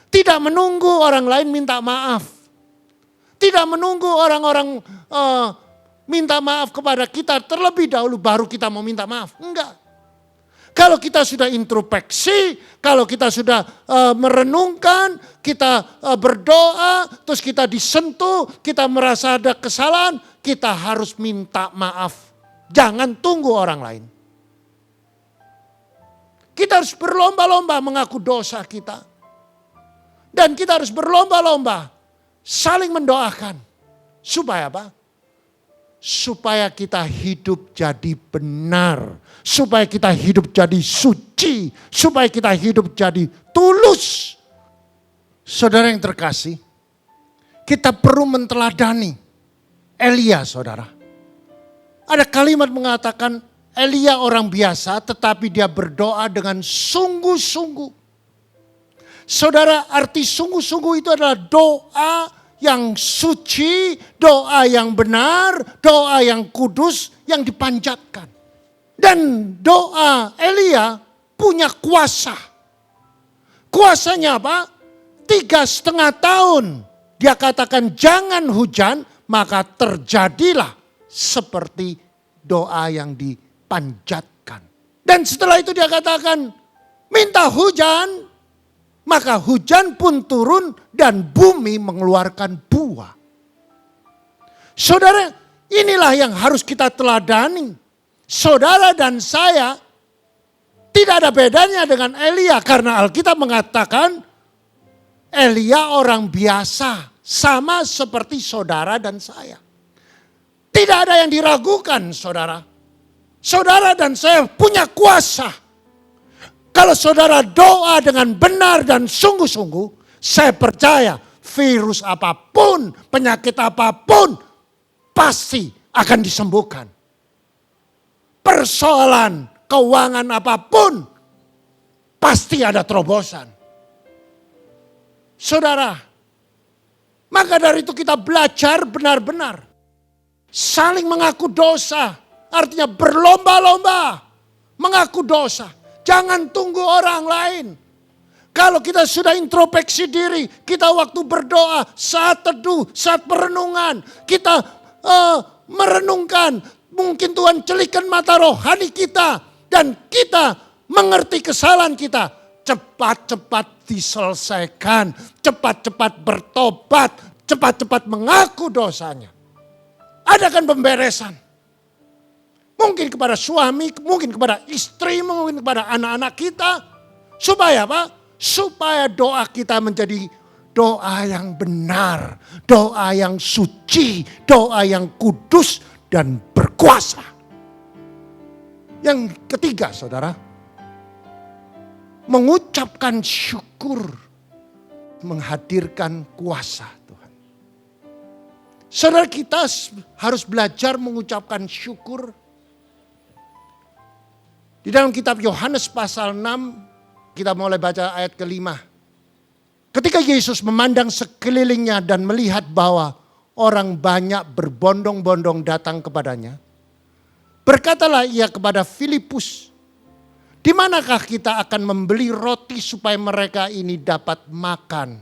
Speaker 4: Tidak menunggu orang lain minta maaf. Tidak menunggu orang-orang minta maaf kepada kita terlebih dahulu baru kita mau minta maaf. Enggak. Kalau kita sudah introspeksi, kalau kita sudah merenungkan, kita berdoa, terus kita disentuh, kita merasa ada kesalahan, kita harus minta maaf. Jangan tunggu orang lain. Kita harus berlomba-lomba mengaku dosa kita. Dan kita harus berlomba-lomba saling mendoakan. Supaya apa? Supaya kita hidup jadi benar. Supaya kita hidup jadi suci. Supaya kita hidup jadi tulus. Saudara yang terkasih, kita perlu menteladani Elia saudara. Ada kalimat mengatakan Elia orang biasa tetapi dia berdoa dengan sungguh-sungguh. Saudara, arti sungguh-sungguh itu adalah doa yang suci, doa yang benar, doa yang kudus yang dipanjatkan. Dan doa Elia punya kuasa. Kuasanya apa? 3,5 tahun. Dia katakan jangan hujan, maka terjadilah seperti doa yang dipanjatkan. Dan setelah itu dia katakan minta hujan, maka hujan pun turun dan bumi mengeluarkan buah. Saudara, inilah yang harus kita teladani. saudara dan saya tidak ada bedanya dengan Elia. Karena Alkitab mengatakan Elia orang biasa. Sama seperti saudara dan saya. Tidak ada yang diragukan saudara. Saudara dan saya punya kuasa. Kalau saudara doa dengan benar dan sungguh-sungguh, saya percaya virus apapun, penyakit apapun pasti akan disembuhkan. Persoalan keuangan apapun pasti ada terobosan. Saudara, maka dari itu kita belajar benar-benar saling mengaku dosa, artinya berlomba-lomba mengaku dosa. Jangan tunggu orang lain. Kalau kita sudah introspeksi diri, kita waktu berdoa, saat teduh, saat perenungan, kita merenungkan, mungkin Tuhan celikan mata rohani kita, dan kita mengerti kesalahan kita, cepat-cepat diselesaikan, cepat-cepat bertobat, cepat-cepat mengaku dosanya. Adakan pemberesan. Mungkin kepada suami, mungkin kepada istri, mungkin kepada anak-anak kita. Supaya apa? Supaya doa kita menjadi doa yang benar, doa yang suci, doa yang kudus dan berkuasa. Yang ketiga saudara, mengucapkan syukur menghadirkan kuasa Tuhan. Saudara, kita harus belajar mengucapkan syukur. Di dalam kitab Yohanes pasal 6, kita mulai baca ayat ke-5. Ketika Yesus memandang sekelilingnya dan melihat bahwa orang banyak berbondong-bondong datang kepadanya, berkatalah ia kepada Filipus, di manakah kita akan membeli roti supaya mereka ini dapat makan?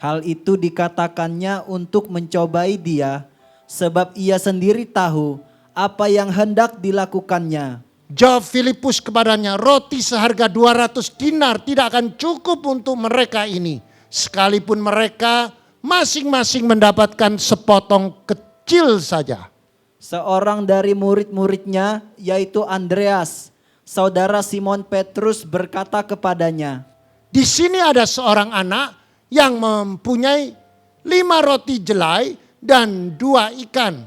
Speaker 5: Hal itu dikatakannya untuk mencobai dia, sebab ia sendiri tahu apa yang hendak dilakukannya.
Speaker 4: Jawab Filipus kepadanya, roti seharga 200 dinar tidak akan cukup untuk mereka ini. Sekalipun mereka masing-masing mendapatkan sepotong kecil saja.
Speaker 5: Seorang dari murid-muridnya, yaitu Andreas, saudara Simon Petrus, berkata kepadanya,
Speaker 4: Di sini ada seorang anak yang mempunyai 5 roti jelai dan 2 ikan.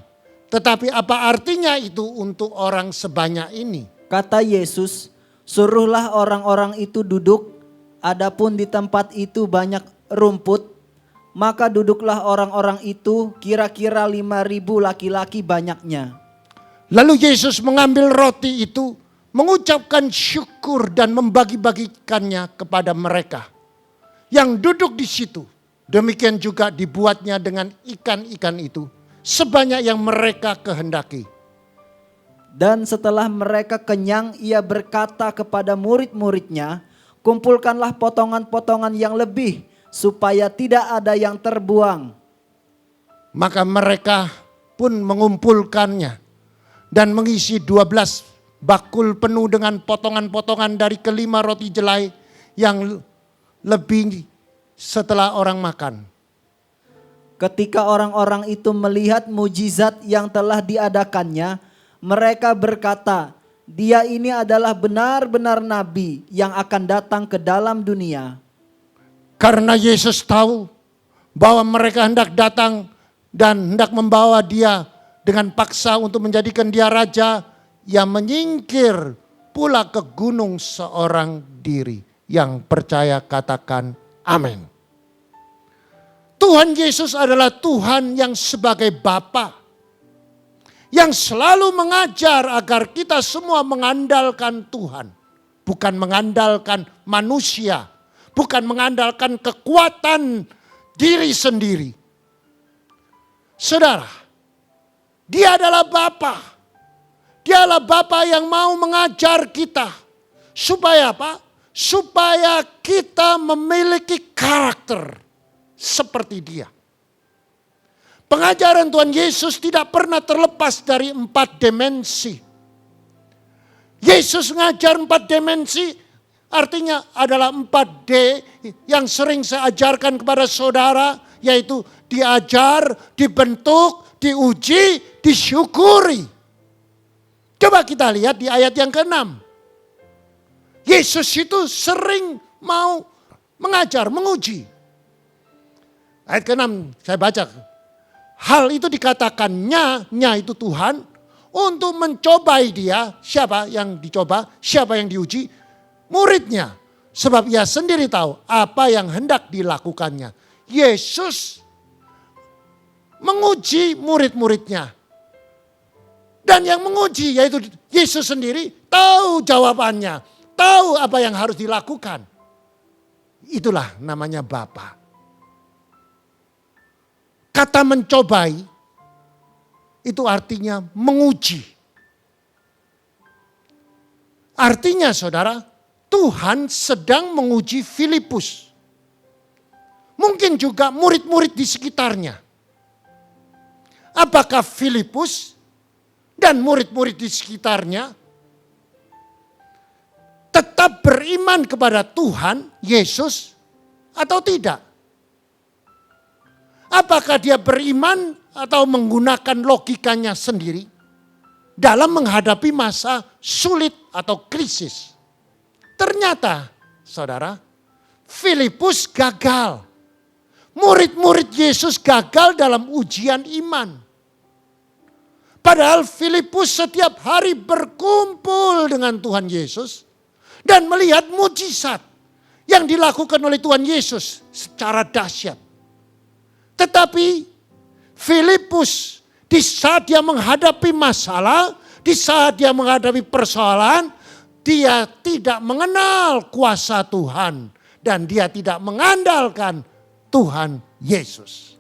Speaker 4: Tetapi apa artinya itu untuk orang sebanyak ini?
Speaker 5: Kata Yesus, suruhlah orang-orang itu duduk, adapun di tempat itu banyak rumput, maka duduklah orang-orang itu, kira-kira 5.000 laki-laki banyaknya.
Speaker 4: Lalu Yesus mengambil roti itu, mengucapkan syukur dan membagi-bagikannya kepada mereka yang duduk di situ. Demikian juga dibuatnya dengan ikan-ikan itu, sebanyak yang mereka kehendaki.
Speaker 5: Dan setelah mereka kenyang, ia berkata kepada murid-muridnya, kumpulkanlah potongan-potongan yang lebih, supaya tidak ada yang terbuang.
Speaker 4: Maka mereka pun mengumpulkannya dan mengisi 12 bakul penuh dengan potongan-potongan dari kelima roti jelai yang lebih setelah orang makan.
Speaker 5: Ketika orang-orang itu melihat mujizat yang telah diadakannya, mereka berkata, dia ini adalah benar-benar nabi yang akan datang ke dalam dunia.
Speaker 4: Karena Yesus tahu bahwa mereka hendak datang dan hendak membawa dia dengan paksa untuk menjadikan dia raja, ia menyingkir pula ke gunung seorang diri. Yang percaya katakan amin. Tuhan Yesus adalah Tuhan yang sebagai Bapa, yang selalu mengajar agar kita semua mengandalkan Tuhan. Bukan mengandalkan manusia. Bukan mengandalkan kekuatan diri sendiri. Saudara, Dia adalah Bapa. Dia adalah Bapa yang mau mengajar kita. Supaya apa? Supaya kita memiliki karakter seperti Dia. Pengajaran Tuhan Yesus tidak pernah terlepas dari 4 dimensi. Yesus mengajar 4 dimensi, artinya adalah 4D yang sering saya ajarkan kepada saudara, yaitu diajar, dibentuk, diuji, disyukuri. Coba kita lihat di ayat yang ke-6. Yesus itu sering mau mengajar, menguji. Ayat ke-6 saya baca. Hal itu dikatakannya itu Tuhan untuk mencobai dia. Siapa yang dicoba? Siapa yang diuji? Muridnya. Sebab ia sendiri tahu apa yang hendak dilakukannya. Yesus menguji murid-muridnya. Dan yang menguji yaitu Yesus sendiri tahu jawabannya. Tahu apa yang harus dilakukan. Itulah namanya Bapa. Kata mencobai itu artinya menguji. Artinya saudara, Tuhan sedang menguji Filipus. Mungkin juga murid-murid di sekitarnya. Apakah Filipus dan murid-murid di sekitarnya tetap beriman kepada Tuhan Yesus atau tidak? Apakah dia beriman atau menggunakan logikanya sendiri dalam menghadapi masa sulit atau krisis? Ternyata, saudara, Filipus gagal. Murid-murid Yesus gagal dalam ujian iman. Padahal Filipus setiap hari berkumpul dengan Tuhan Yesus dan melihat mujizat yang dilakukan oleh Tuhan Yesus secara dahsyat. Tetapi Filipus di saat dia menghadapi masalah, di saat dia menghadapi persoalan, dia tidak mengenal kuasa Tuhan dan dia tidak mengandalkan Tuhan Yesus.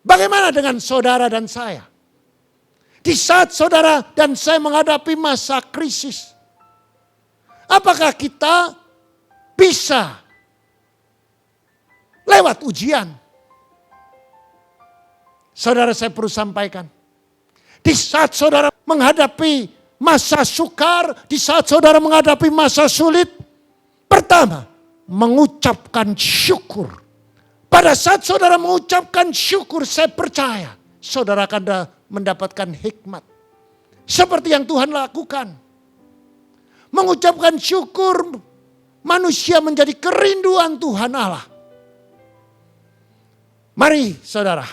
Speaker 4: Bagaimana dengan saudara dan saya? Di saat saudara dan saya menghadapi masa krisis, apakah kita bisa lewat ujian? Saudara, saya perlu sampaikan. Di saat saudara menghadapi masa sukar, di saat saudara menghadapi masa sulit, pertama, mengucapkan syukur. Pada saat saudara mengucapkan syukur, saya percaya saudara akan mendapatkan hikmat. Seperti yang Tuhan lakukan. Mengucapkan syukur, manusia menjadi kerinduan Tuhan Allah. Mari saudara,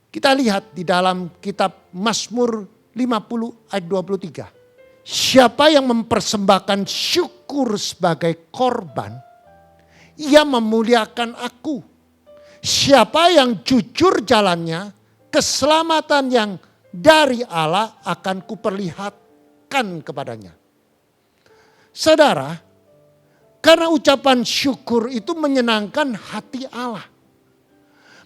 Speaker 4: kita lihat di dalam kitab Mazmur 50 ayat 23. Siapa yang mempersembahkan syukur sebagai korban, ia memuliakan aku. Siapa yang jujur jalannya, keselamatan yang dari Allah akan kuperlihatkan kepadanya. Saudara, karena ucapan syukur itu menyenangkan hati Allah.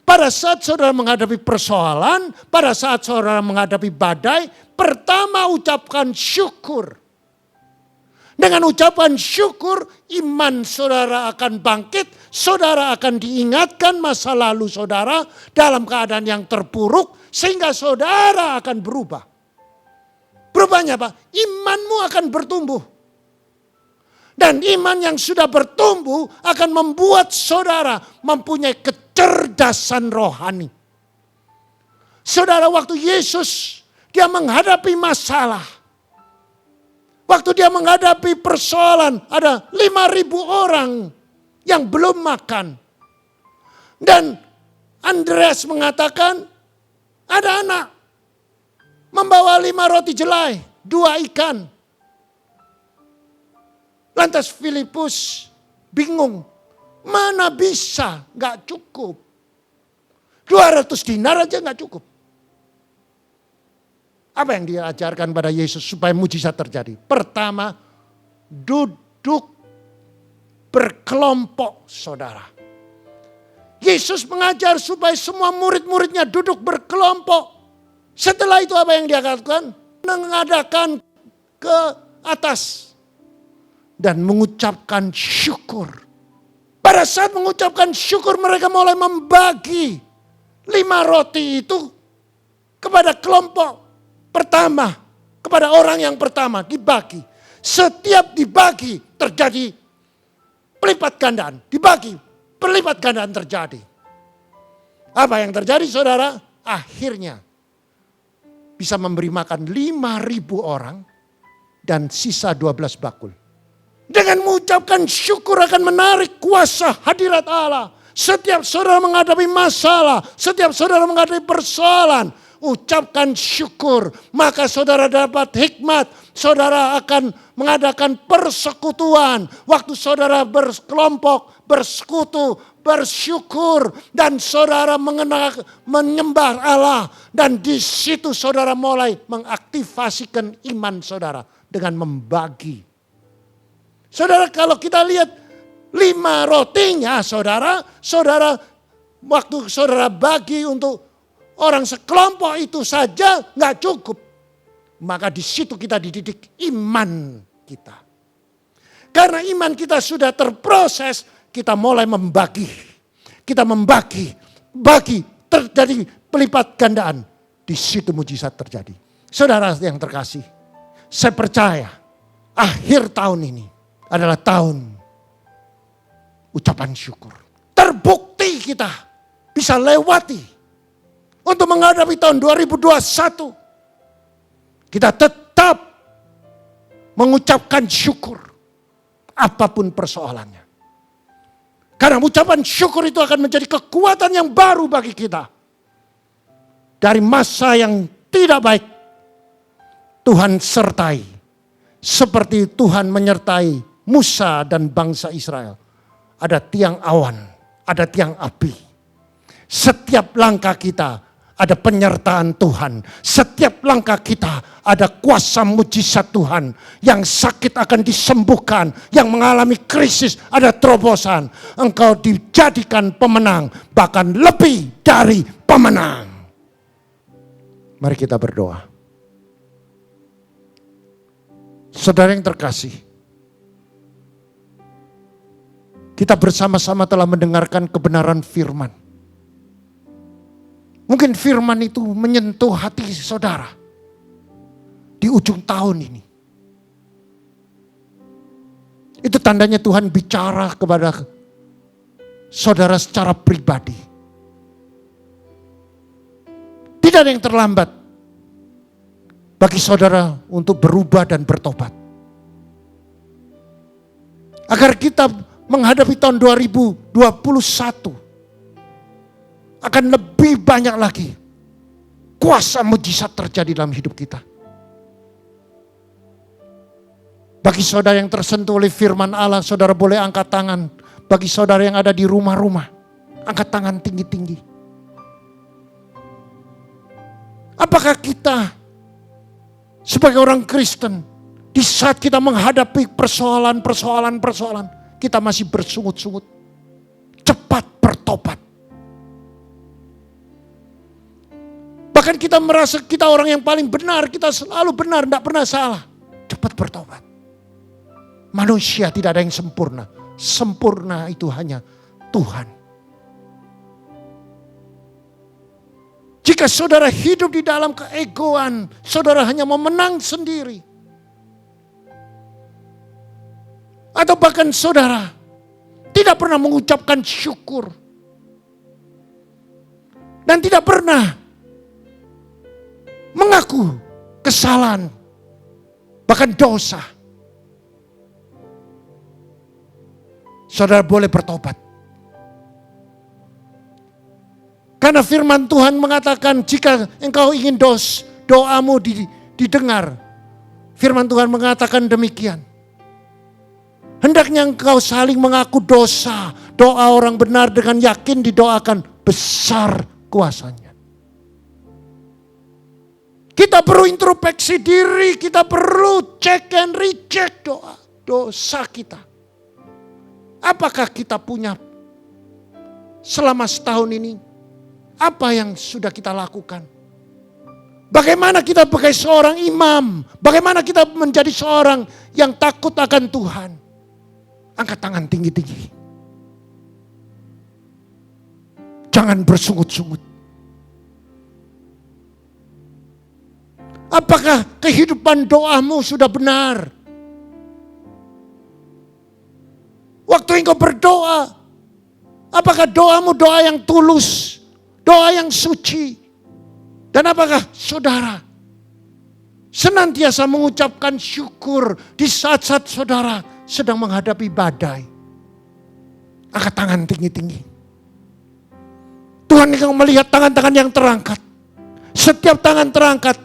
Speaker 4: Pada saat saudara menghadapi persoalan, pada saat saudara menghadapi badai, pertama ucapkan syukur. Dengan ucapan syukur, iman saudara akan bangkit, saudara akan diingatkan masa lalu saudara dalam keadaan yang terpuruk, sehingga saudara akan berubah. Berubahnya apa? Imanmu akan bertumbuh. Dan iman yang sudah bertumbuh akan membuat saudara mempunyai kecerdasan rohani. Saudara, waktu Yesus dia menghadapi masalah. Waktu dia menghadapi persoalan, ada 5.000 orang yang belum makan. Dan Andreas mengatakan, ada anak membawa 5 roti jelai, 2 ikan. Lantas Filipus bingung, mana bisa gak cukup. 200 dinar aja gak cukup. Apa yang diajarkan pada Yesus supaya mujizat terjadi? Pertama, duduk berkelompok saudara. Yesus mengajar supaya semua murid-muridnya duduk berkelompok. Setelah itu apa yang dia lakukan? Mengadakan ke atas. Dan mengucapkan syukur. Pada saat mengucapkan syukur mereka mulai membagi 5 roti itu kepada kelompok pertama. Kepada orang yang pertama dibagi. Setiap dibagi terjadi pelipat gandaan. Dibagi pelipat gandaan terjadi. Apa yang terjadi saudara? Akhirnya bisa memberi makan 5.000 orang dan sisa 12 bakul. Dengan mengucapkan syukur akan menarik kuasa hadirat Allah. Setiap saudara menghadapi masalah, setiap saudara menghadapi persoalan, ucapkan syukur. Maka saudara dapat hikmat, saudara akan mengadakan persekutuan. Waktu saudara berkelompok, bersekutu, bersyukur. Dan saudara menyembah Allah. Dan di situ saudara mulai mengaktifasikan iman saudara dengan membagi. Saudara, kalau kita lihat 5 rotinya saudara waktu saudara bagi untuk orang sekelompok itu saja nggak cukup. Maka di situ kita dididik iman kita. Karena iman kita sudah terproses, kita mulai membagi. Kita membagi, terjadi pelipat gandaan. Di situ mujizat terjadi. Saudara yang terkasih, saya percaya akhir tahun ini adalah tahun ucapan syukur. Terbukti kita bisa lewati untuk menghadapi tahun 2021. Kita tetap mengucapkan syukur apapun persoalannya. Karena ucapan syukur itu akan menjadi kekuatan yang baru bagi kita. Dari masa yang tidak baik, Tuhan sertai. Seperti Tuhan menyertai Musa dan bangsa Israel. Ada tiang awan, ada tiang api. Setiap langkah kita ada penyertaan Tuhan. Setiap langkah kita ada kuasa mujizat Tuhan. Yang sakit akan disembuhkan. Yang mengalami krisis ada terobosan. Engkau dijadikan pemenang. Bahkan lebih dari pemenang. Mari kita berdoa. Saudara yang terkasih. Kita bersama-sama telah mendengarkan kebenaran firman. Mungkin firman itu menyentuh hati saudara. Di ujung tahun ini. Itu tandanya Tuhan bicara kepada saudara secara pribadi. Tidak ada yang terlambat bagi saudara untuk berubah dan bertobat. Agar kita menghadapi tahun 2021 akan lebih banyak lagi kuasa mujizat terjadi dalam hidup kita. Bagi saudara yang tersentuh oleh firman Allah, saudara boleh angkat tangan. Bagi saudara yang ada di rumah-rumah, angkat tangan tinggi-tinggi. Apakah kita sebagai orang Kristen di saat kita menghadapi persoalan, kita masih bersungut-sungut. Cepat bertobat. Bahkan kita merasa kita orang yang paling benar. Kita selalu benar, tidak pernah salah. Cepat bertobat. Manusia tidak ada yang sempurna. Sempurna itu hanya Tuhan. Jika saudara hidup di dalam keegoan, saudara hanya mau menang sendiri. Atau bahkan saudara tidak pernah mengucapkan syukur. Dan tidak pernah mengaku kesalahan. Bahkan dosa. Saudara boleh bertobat. Karena firman Tuhan mengatakan jika engkau ingin doamu didengar. Firman Tuhan mengatakan demikian. Hendaknya engkau saling mengaku dosa. Doa orang benar dengan yakin didoakan, besar kuasanya. Kita perlu introspeksi diri, kita perlu check and recheck dosa kita. Apakah kita punya selama setahun ini, apa yang sudah kita lakukan? Bagaimana kita sebagai seorang imam, bagaimana kita menjadi seorang yang takut akan Tuhan? Angkat tangan tinggi-tinggi. Jangan bersungut-sungut. Apakah kehidupan doamu sudah benar? Waktu engkau berdoa, apakah doamu doa yang tulus, doa yang suci? Dan apakah saudara Senantiasa mengucapkan syukur di saat-saat saudara sedang menghadapi badai. Angkat tangan tinggi-tinggi. Tuhan engkau melihat tangan-tangan yang terangkat. Setiap tangan terangkat.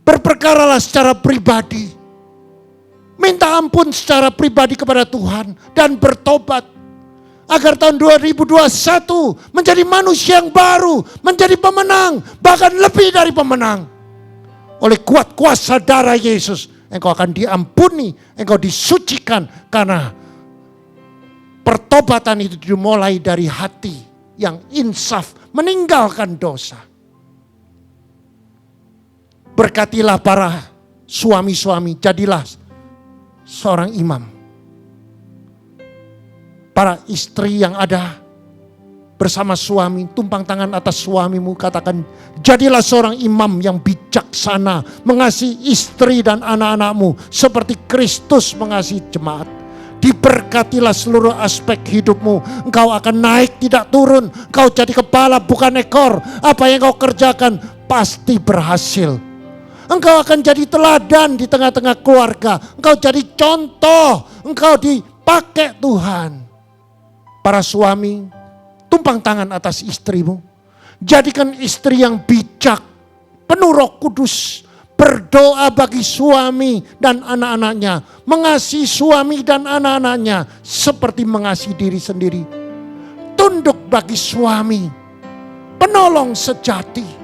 Speaker 4: Berperkaralah secara pribadi. Minta ampun secara pribadi kepada Tuhan. Dan bertobat. Agar tahun 2021 menjadi manusia yang baru. Menjadi pemenang. Bahkan lebih dari pemenang. Oleh kuat kuasa darah Yesus. Engkau akan diampuni. Engkau disucikan. Karena pertobatan itu dimulai dari hati yang insaf, meninggalkan dosa. Berkatilah para suami-suami, jadilah seorang imam. Para istri yang ada bersama suami, tumpang tangan atas suamimu, katakan, jadilah seorang imam yang bijaksana, mengasihi istri dan anak-anakmu seperti Kristus mengasihi jemaat. Diberkatilah seluruh aspek hidupmu. Engkau akan naik tidak turun. Engkau jadi kepala bukan ekor. Apa yang engkau kerjakan pasti berhasil. Engkau akan jadi teladan di tengah-tengah keluarga. Engkau jadi contoh. Engkau dipakai Tuhan. Para suami, tumpang tangan atas istrimu. Jadikan istri yang bijak, penuh Roh Kudus. Berdoa bagi suami dan anak-anaknya. Mengasihi suami dan anak-anaknya seperti mengasihi diri sendiri. Tunduk bagi suami. Penolong sejati.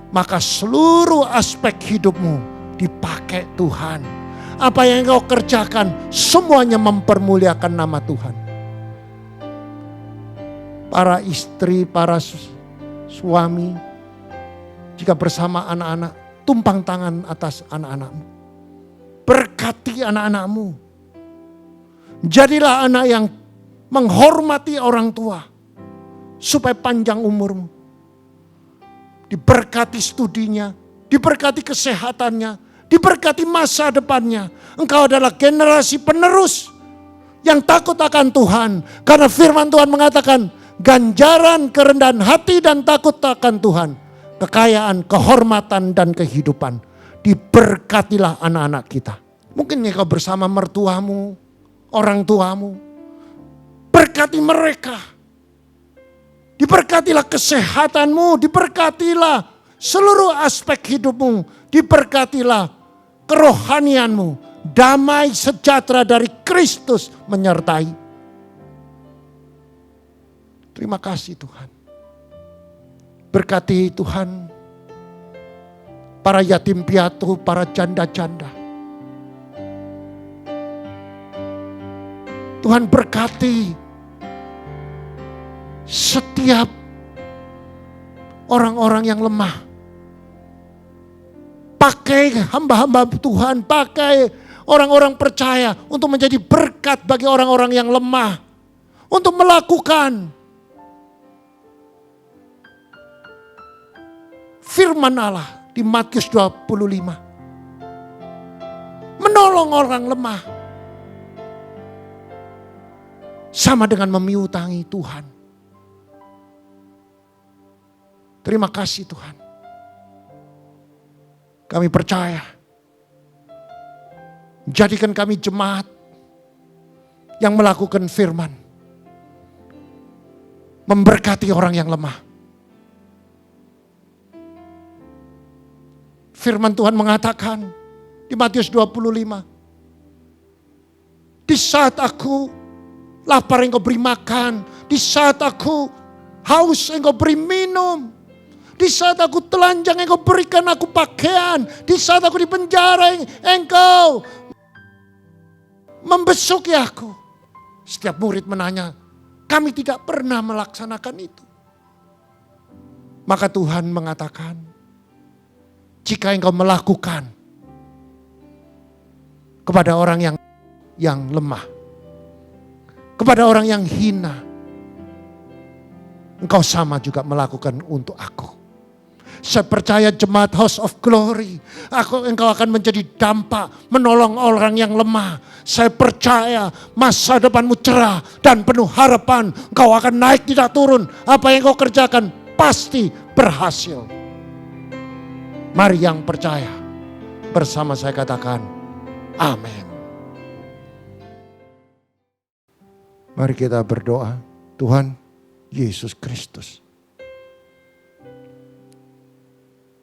Speaker 4: Maka seluruh aspek hidupmu dipakai Tuhan. Apa yang engkau kerjakan semuanya mempermuliakan nama Tuhan. Para istri, para suami, jika bersama anak-anak, tumpang tangan atas anak-anakmu. Berkati anak-anakmu. Jadilah anak yang menghormati orang tua. Supaya panjang umurmu. Diberkati studinya. Diberkati kesehatannya. Diberkati masa depannya. Engkau adalah generasi penerus. Yang takut akan Tuhan. Karena firman Tuhan mengatakan. Ganjaran kerendahan hati dan takut akan Tuhan. Kekayaan, kehormatan, dan kehidupan. Diberkatilah anak-anak kita. Mungkin engkau bersama mertuamu, orang tuamu. Berkati mereka. Diberkatilah kesehatanmu, diberkatilah seluruh aspek hidupmu. Diberkatilah kerohanianmu. Damai sejahtera dari Kristus menyertai. Terima kasih Tuhan. Berkati Tuhan para yatim piatu, para janda-janda. Tuhan berkati setiap orang-orang yang lemah. Pakai hamba-hamba Tuhan, pakai orang-orang percaya untuk menjadi berkat bagi orang-orang yang lemah. Untuk melakukan firman Allah di Matius 25. Menolong orang lemah. Sama dengan memiutangi Tuhan. Terima kasih Tuhan. Kami percaya. Jadikan kami jemaat yang melakukan firman. Memberkati orang yang lemah. Firman Tuhan mengatakan di Matius 25. Di saat aku lapar engkau beri makan. Di saat aku haus engkau beri minum. Di saat aku telanjang engkau berikan aku pakaian. Di saat aku di penjara engkau membesuki aku. Setiap murid menanya, kami tidak pernah melaksanakan itu. Maka Tuhan mengatakan, jika engkau melakukan kepada orang yang lemah, kepada orang yang hina, engkau sama juga melakukan untuk aku. Saya percaya jemaat House of Glory, engkau akan menjadi dampak menolong orang yang lemah. Saya percaya masa depanmu cerah dan penuh harapan. Engkau akan naik tidak turun. Apa yang engkau kerjakan pasti berhasil. Mari yang percaya bersama saya katakan amin. Mari kita berdoa. Tuhan Yesus Kristus,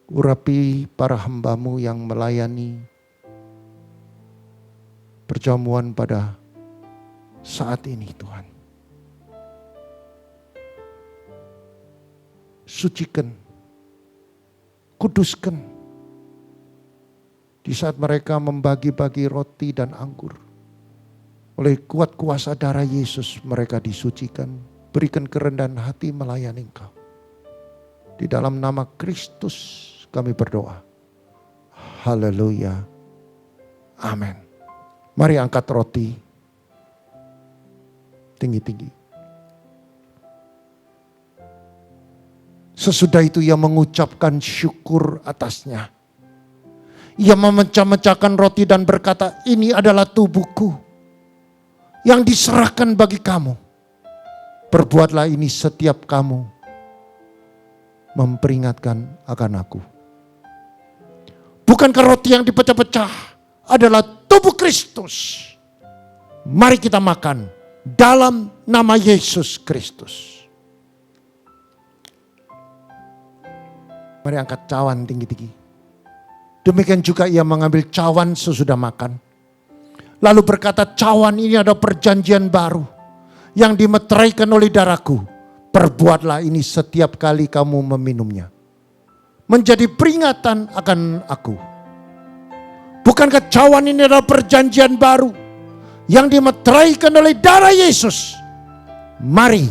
Speaker 4: urapi para hamba-Mu yang melayani perjamuan pada saat ini Tuhan. Sucikan, kuduskan di saat mereka membagi-bagi roti dan anggur. Oleh kuat kuasa darah Yesus mereka disucikan. Berikan kerendahan hati melayani Engkau. Di dalam nama Kristus kami berdoa. Haleluya. Amin. Mari angkat roti tinggi-tinggi. Sesudah itu ia mengucapkan syukur atasnya. Ia memecah-mecahkan roti dan berkata, ini adalah tubuhku yang diserahkan bagi kamu. Perbuatlah ini setiap kamu memperingatkan akan aku. Bukankah roti yang dipecah-pecah adalah tubuh Kristus? Mari kita makan dalam nama Yesus Kristus. Mari angkat cawan tinggi-tinggi. Demikian juga ia mengambil cawan sesudah makan. Lalu berkata, cawan ini ada perjanjian baru yang dimeteraikan oleh darahku. Perbuatlah ini setiap kali kamu meminumnya. Menjadi peringatan akan aku. Bukankah cawan ini adalah perjanjian baru yang dimeteraikan oleh darah Yesus? Mari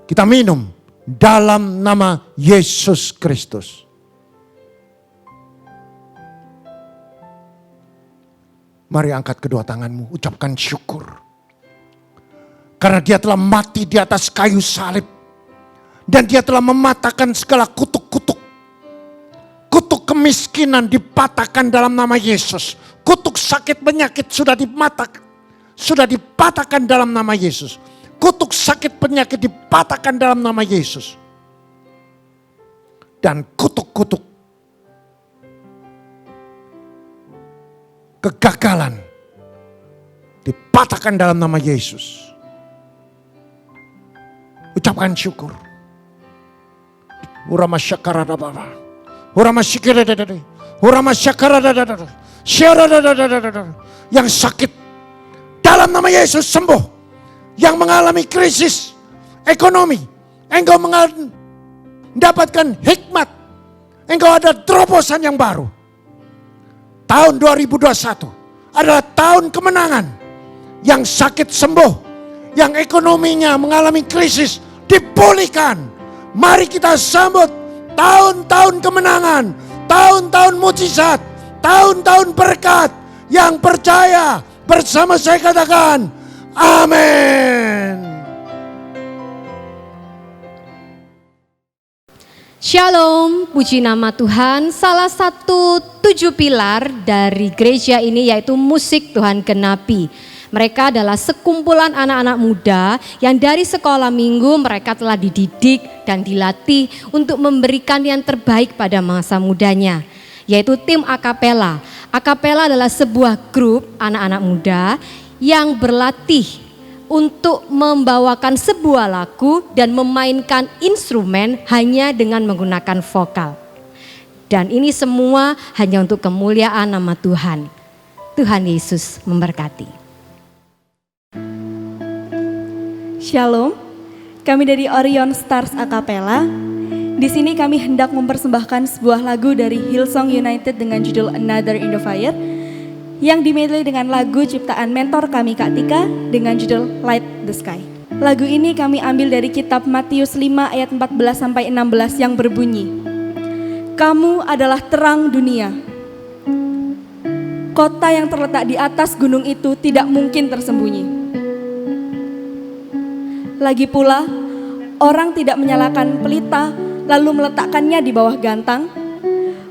Speaker 4: kita minum dalam nama Yesus Kristus. Mari angkat kedua tanganmu, ucapkan syukur. Karena dia telah mati di atas kayu salib. Dan dia telah mematahkan segala kutuk-kutuk. Kutuk kemiskinan dipatahkan dalam nama Yesus. Kutuk sakit penyakit sudah dipatahkan dalam nama Yesus. Kutuk sakit penyakit dipatahkan dalam nama Yesus. Dan kutuk-kutuk kegagalan dipatahkan dalam nama Yesus. Ucapkan syukur. Urama syakarada baba. Urama syikiradadada. Urama syakaradadada. Syaradadadada. Yang sakit dalam nama Yesus sembuh. Yang mengalami krisis ekonomi, engkau mendapatkan hikmat. Engkau ada terobosan yang baru. Tahun 2021 adalah tahun kemenangan. Yang sakit sembuh, yang ekonominya mengalami krisis dipulihkan. Mari kita sambut tahun-tahun kemenangan, tahun-tahun mujizat, tahun-tahun berkat. Yang percaya bersama saya katakan amin.
Speaker 1: Shalom, puji nama Tuhan. Salah satu 7 pilar dari gereja ini yaitu musik Tuhan Genapi. Mereka adalah sekumpulan anak-anak muda yang dari sekolah minggu mereka telah dididik dan dilatih untuk memberikan yang terbaik pada masa mudanya. Yaitu tim akapela. Akapela adalah sebuah grup anak-anak muda yang berlatih untuk membawakan sebuah lagu dan memainkan instrumen hanya dengan menggunakan vokal. Dan ini semua hanya untuk kemuliaan nama Tuhan. Tuhan Yesus memberkati.
Speaker 6: Shalom, kami dari Orion Stars Akapela. Di sini kami hendak mempersembahkan sebuah lagu dari Hillsong United dengan judul Another in the Fire, yang dimedley dengan lagu ciptaan mentor kami Kak Tika dengan judul Light the Sky. Lagu ini kami ambil dari kitab Matius 5 ayat 14-16 yang berbunyi, kamu adalah terang dunia. Kota yang terletak di atas gunung itu tidak mungkin tersembunyi. Lagi pula, orang tidak menyalakan pelita lalu meletakkannya di bawah gantang,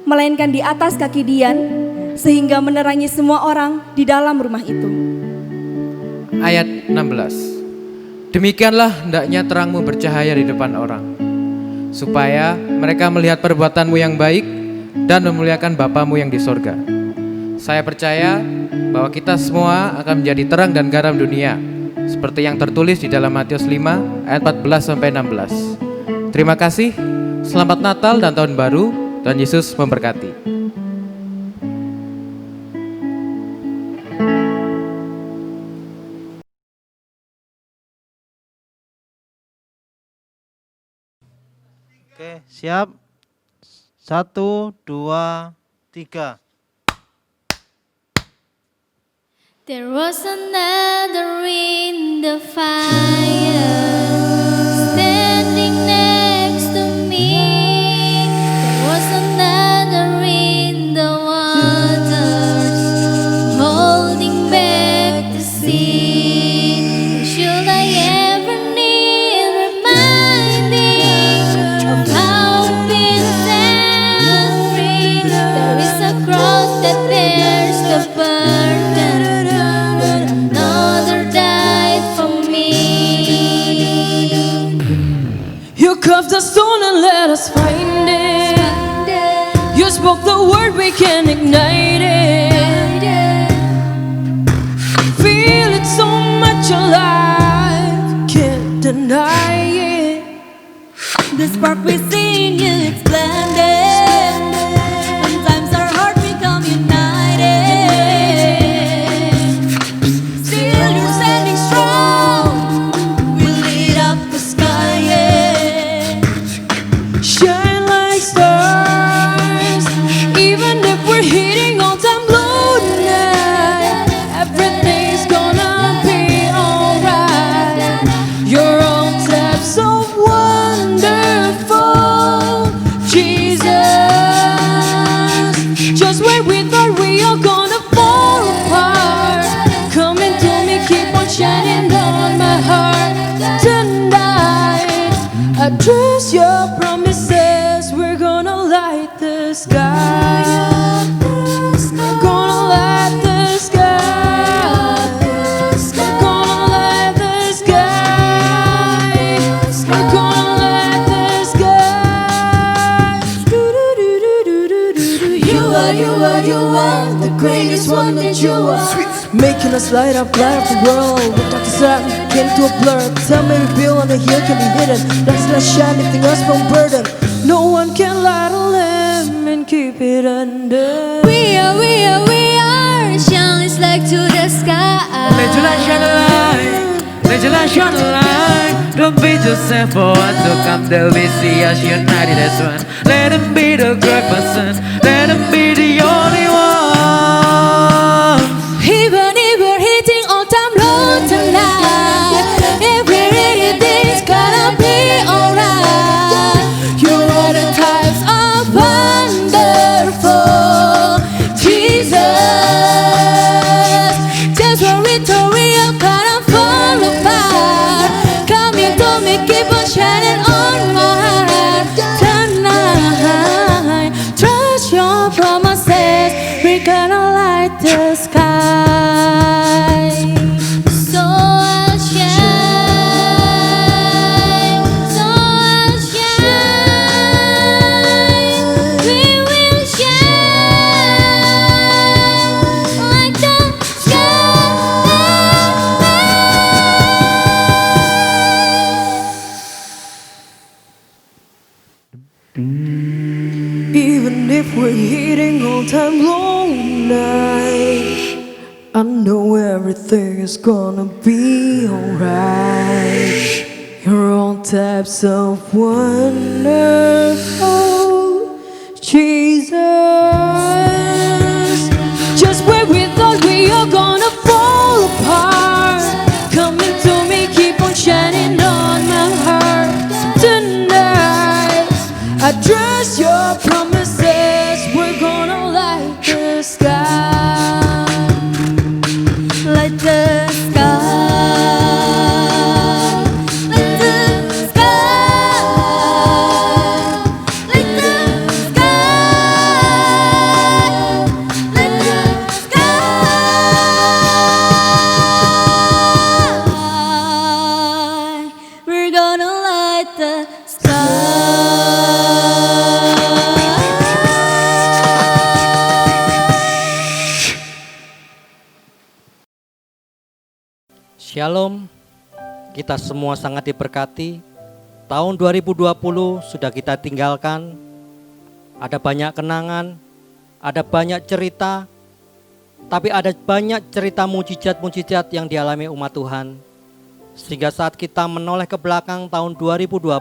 Speaker 6: melainkan di atas kaki dian, sehingga menerangi semua orang di dalam rumah itu.
Speaker 7: Ayat 16. Demikianlah hendaknya terangmu bercahaya di depan orang, supaya mereka melihat perbuatanmu yang baik dan memuliakan Bapamu yang di sorga. Saya percaya bahwa kita semua akan menjadi terang dan garam dunia, seperti yang tertulis di dalam Matius 5 ayat 14-16. Terima kasih, selamat Natal dan Tahun Baru, Tuhan Yesus memberkati.
Speaker 8: Oke, siap. 1, 2, 3.
Speaker 9: There was another in the fire, standing next to me. There was another in the waters, holding back the sea. Should I ever need reminding of how I've been set free? There is a cross that bears the burden. Another died for me.
Speaker 2: You carved the stone and let us find it. You spoke the word, we can ignite it. Feel it so much alive, can't deny it.
Speaker 9: The spark we see in you, it's splendid. When times are hard, we come united. Still you're standing strong. We lit up the sky, yeah.
Speaker 2: Shine like stars, even if we're hitting all time low tonight. Everything's gonna be alright. You're all types of wonderful, Jesus. Just when we thought we are gonna fall apart, come into me, keep on shining on my heart tonight. I trust your promises, we're gonna light the sky. Gonna light the sky. Gonna light the sky. Gonna light the sky. You are the greatest one that you are. Making us light up the world. With dark sun came to a blur. Tell me reveal on the hill can be hidden. Let's let shine, lifting us from burden. No one can light a lamp and keep it under.
Speaker 9: We are, shine like to the sky.
Speaker 7: Let your light shine a light, let your light shine a light. Don't be yourself for one to come, they'll be see us united as one. Let him be the great person, let him be the only one.
Speaker 9: Even if we're hitting all time low tonight, everything's gonna be alright. You are the types of wonderful, Jesus. Just when we thought we are gonna fall apart, come into me, keep on shining on my heart tonight. Trust your promises, we're gonna light the sky. So I'll shine, so I'll shine. We will shine like the
Speaker 2: Even if we're hitting all time low night, I know everything is gonna be alright. You're all types of wonderful, Jesus. Just when we thought we are gonna fall apart, come into me, keep on shining on my heart tonight. I trust your promises, we're gonna light the sky.
Speaker 9: Light the sky, light the sky, light the sky, light the sky. We're gonna light the sky.
Speaker 3: Shalom, kita semua sangat diberkati. Tahun 2020 sudah kita tinggalkan. Ada banyak kenangan, ada banyak cerita, tapi ada banyak cerita mujizat-mujizat yang dialami umat Tuhan. Sehingga saat kita menoleh ke belakang tahun 2020,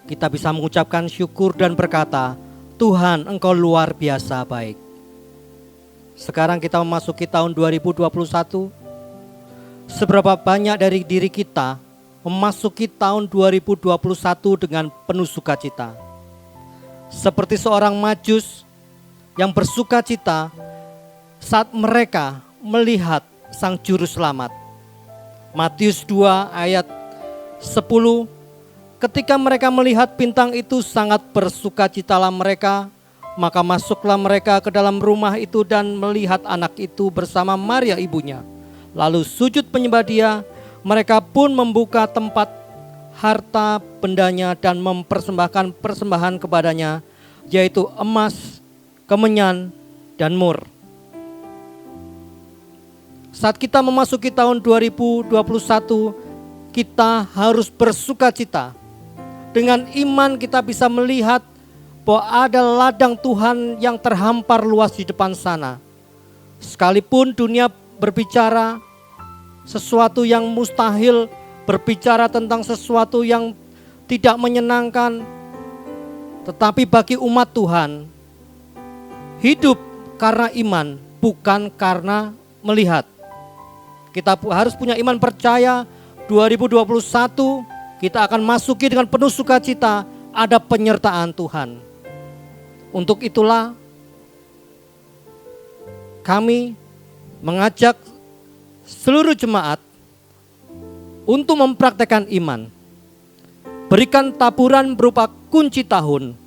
Speaker 3: kita bisa mengucapkan syukur dan berkata, Tuhan, Engkau luar biasa baik. Sekarang kita memasuki tahun 2021. Seberapa banyak dari diri kita memasuki tahun 2021 dengan penuh sukacita. Seperti seorang Majus yang bersuka cita saat mereka melihat Sang Juru Selamat. Matius 2 ayat 10, ketika mereka melihat bintang itu sangat bersukacitalah mereka, maka masuklah mereka ke dalam rumah itu dan melihat anak itu bersama Maria ibunya. Lalu sujud menyembah dia, mereka pun membuka tempat harta bendanya dan mempersembahkan persembahan kepadanya, yaitu emas, kemenyan, dan mur. Saat kita memasuki tahun 2021, kita harus bersuka cita. Dengan iman kita bisa melihat bahwa ada ladang Tuhan yang terhampar luas di depan sana. Sekalipun dunia berbicara sesuatu yang mustahil, berbicara tentang sesuatu yang tidak menyenangkan, tetapi bagi umat Tuhan, hidup karena iman, bukan karena melihat. Kita harus punya iman percaya. 2021 kita akan masuki dengan penuh sukacita, ada penyertaan Tuhan. Untuk itulah kami mengajak seluruh jemaat untuk mempraktekkan iman. Berikan taburan berupa kunci tahun.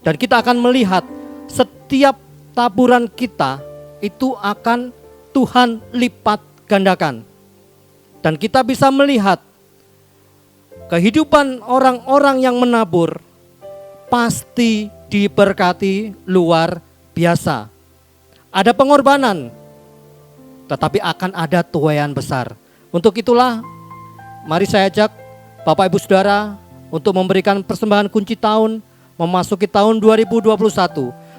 Speaker 3: Dan kita akan melihat setiap taburan kita itu akan Tuhan lipat gandakan. Dan kita bisa melihat kehidupan orang-orang yang menabur pasti diberkati luar biasa. Ada pengorbanan, tetapi akan ada tuaian besar. Untuk itulah mari saya ajak Bapak Ibu Saudara untuk memberikan persembahan kunci tahun memasuki tahun 2021.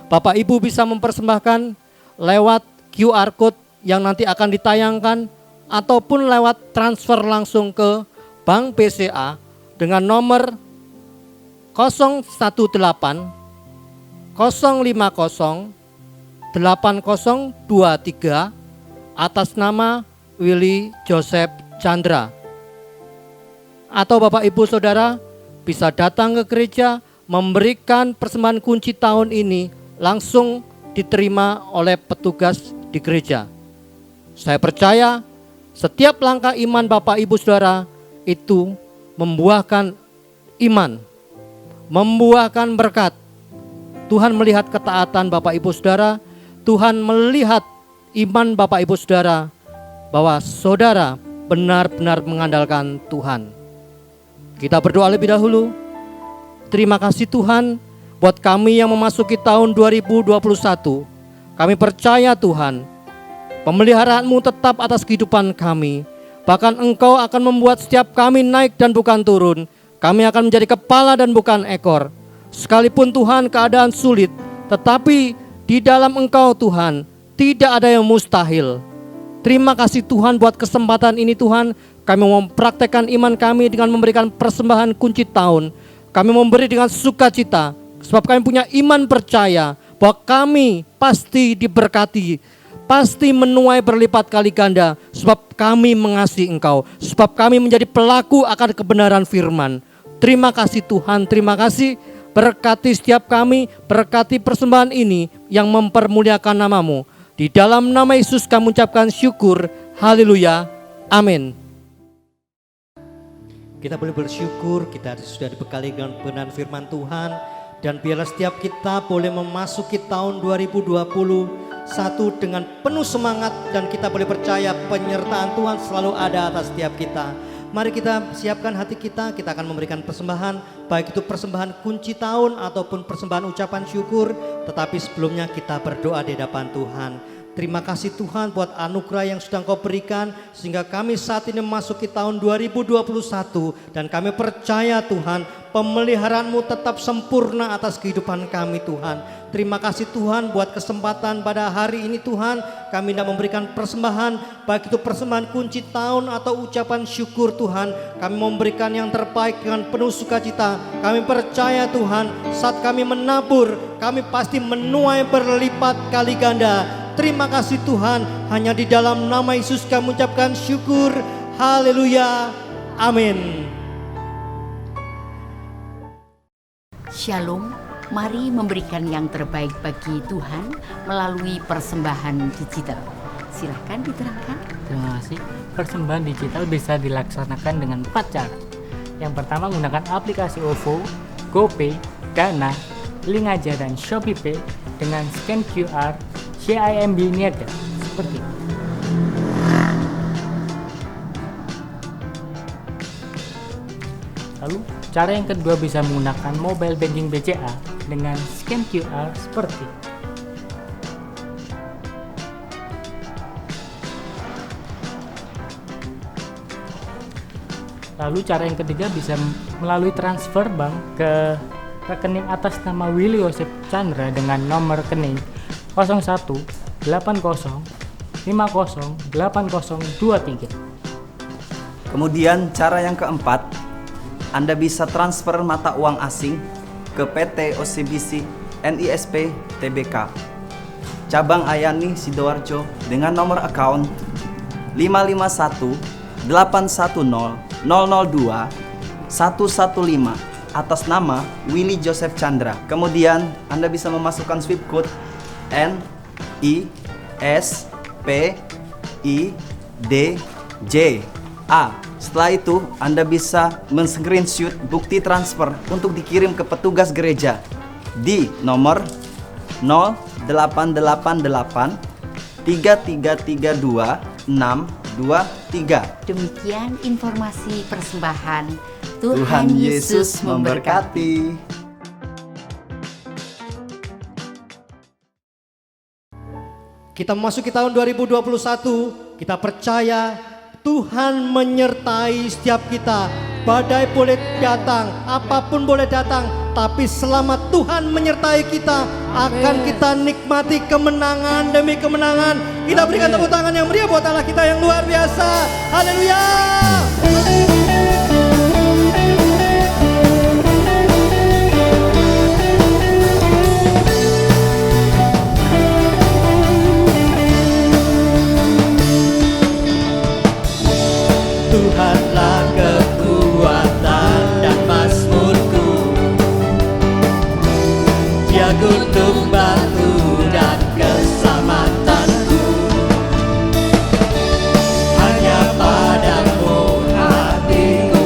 Speaker 3: Bapak Ibu bisa mempersembahkan lewat QR Code yang nanti akan ditayangkan ataupun lewat transfer langsung ke Bank BCA dengan nomor 018 050 8023 atas nama Willy Joseph Chandra. Atau Bapak Ibu Saudara bisa datang ke gereja memberikan persembahan kunci tahun ini langsung diterima oleh petugas di gereja. Saya percaya setiap langkah iman Bapak Ibu Saudara itu membuahkan iman, membuahkan berkat. Tuhan melihat ketaatan Bapak Ibu Saudara, Tuhan melihat iman Bapak Ibu Saudara bahwa saudara benar-benar mengandalkan Tuhan. Kita berdoa lebih dahulu. Terima kasih Tuhan buat kami yang memasuki tahun 2021. Kami percaya Tuhan, pemeliharaanmu tetap atas kehidupan kami. Bahkan Engkau akan membuat setiap kami naik dan bukan turun. Kami akan menjadi kepala dan bukan ekor. Sekalipun Tuhan keadaan sulit, tetapi di dalam Engkau Tuhan tidak ada yang mustahil. Terima kasih Tuhan buat kesempatan ini Tuhan. Kami mempraktekkan iman kami dengan memberikan persembahan kunci tahun. Kami memberi dengan sukacita sebab kami punya iman percaya bahwa kami pasti diberkati, pasti menuai berlipat kali ganda sebab kami mengasihi Engkau, sebab kami menjadi pelaku akan kebenaran firman. Terima kasih Tuhan, terima kasih. Berkati setiap kami, berkati persembahan ini yang mempermuliakan nama-Mu. Di dalam nama Yesus kami ucapkan syukur. Haleluya. Amin. Kita boleh bersyukur, kita sudah dibekali dengan kebenaran firman Tuhan. Dan biarlah setiap kita boleh memasuki tahun 2021 dengan penuh semangat. Dan kita boleh percaya penyertaan Tuhan selalu ada atas setiap kita. Mari kita siapkan hati kita akan memberikan persembahan. Baik itu persembahan kunci tahun ataupun persembahan ucapan syukur. Tetapi sebelumnya kita berdoa di hadapan Tuhan. Terima kasih Tuhan buat anugerah yang sudah Engkau berikan sehingga kami saat ini memasuki tahun 2021 dan kami percaya Tuhan pemeliharaan-Mu tetap sempurna atas kehidupan kami Tuhan. Terima kasih Tuhan buat kesempatan pada hari ini Tuhan, kami hendak memberikan persembahan, baik itu persembahan kunci tahun atau ucapan syukur Tuhan. Kami memberikan yang terbaik dengan penuh sukacita. Kami percaya Tuhan, saat kami menabur, kami pasti menuai berlipat kali ganda. Terima kasih Tuhan, hanya di dalam nama Yesus kami mengucapkan syukur. Haleluya. Amin.
Speaker 10: Shalom, mari memberikan yang terbaik bagi Tuhan melalui persembahan digital. Silahkan diterangkan.
Speaker 11: Terima kasih. Persembahan digital bisa dilaksanakan dengan 4 cara. Yang pertama menggunakan aplikasi OVO, GoPay, Dana, Link Aja dan ShopeePay dengan scan QR CIMB Niaga seperti itu. Lalu cara yang kedua bisa menggunakan mobile banking BCA dengan scan QR seperti itu. Lalu cara yang ketiga bisa melalui transfer bank ke rekening atas nama Willy Joseph Chandra dengan nomor rekening 0150508023.
Speaker 5: Kemudian cara yang keempat, Anda bisa transfer mata uang asing ke PT OCBC NISP Tbk Cabang Ayani Sidoarjo dengan nomor account 551-810-002-115 atas nama Willy Joseph Chandra. Kemudian Anda bisa memasukkan swift code NISPIDJ-A. Setelah itu Anda bisa men-screenshot bukti transfer untuk dikirim ke petugas gereja di nomor 0888 3332 623.
Speaker 10: Demikian informasi persembahan.
Speaker 5: Tuhan Yesus memberkati.
Speaker 3: Kita memasuki tahun 2021, kita percaya Tuhan menyertai setiap kita. Badai boleh datang, apapun boleh datang, tapi selama Tuhan menyertai kita, akan kita nikmati kemenangan demi kemenangan. Kita berikan tepuk tangan yang meriah buat Allah kita yang luar biasa. Haleluya. Tuhanlah kekuatan dan mazmurku, Dia gunung batu dan keselamatanku. Hanya padamu hatiku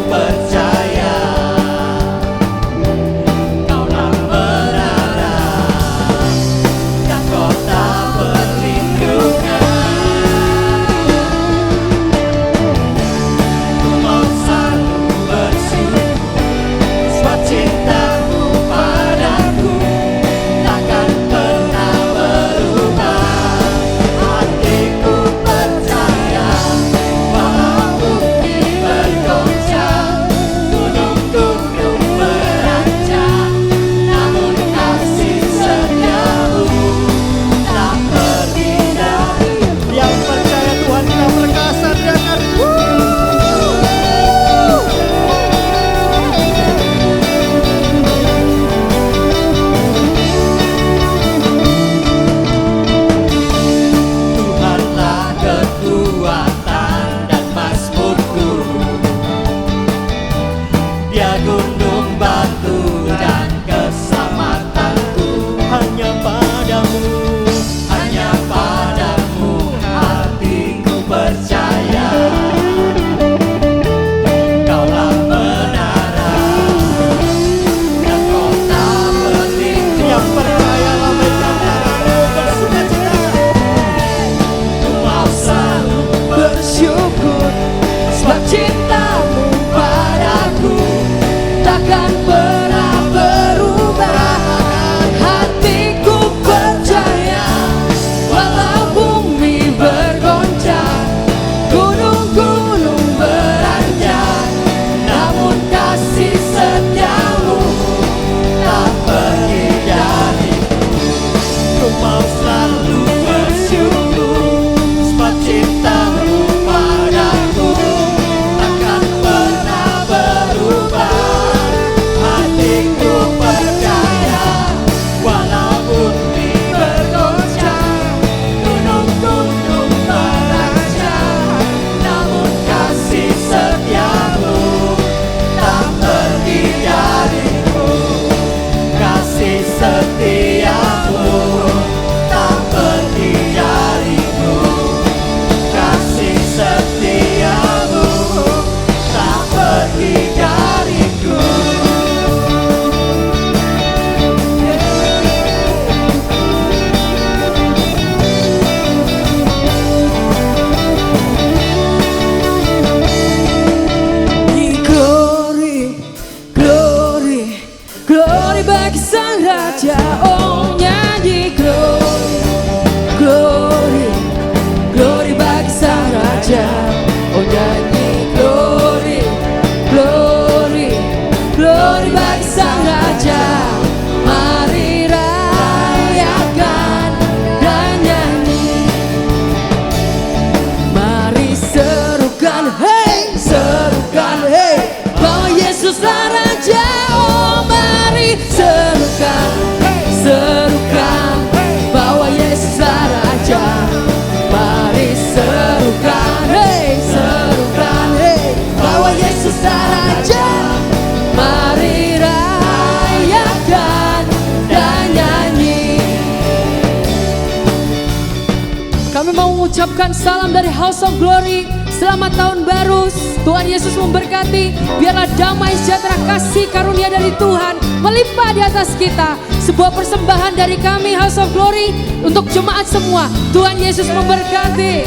Speaker 2: ucapkan salam dari House of Glory. Selamat tahun baru, Tuhan Yesus memberkati. Biarlah damai sejahtera kasih karunia dari Tuhan melimpah di atas kita. Sebuah persembahan dari kami House of Glory untuk jemaat semua. Tuhan Yesus memberkati.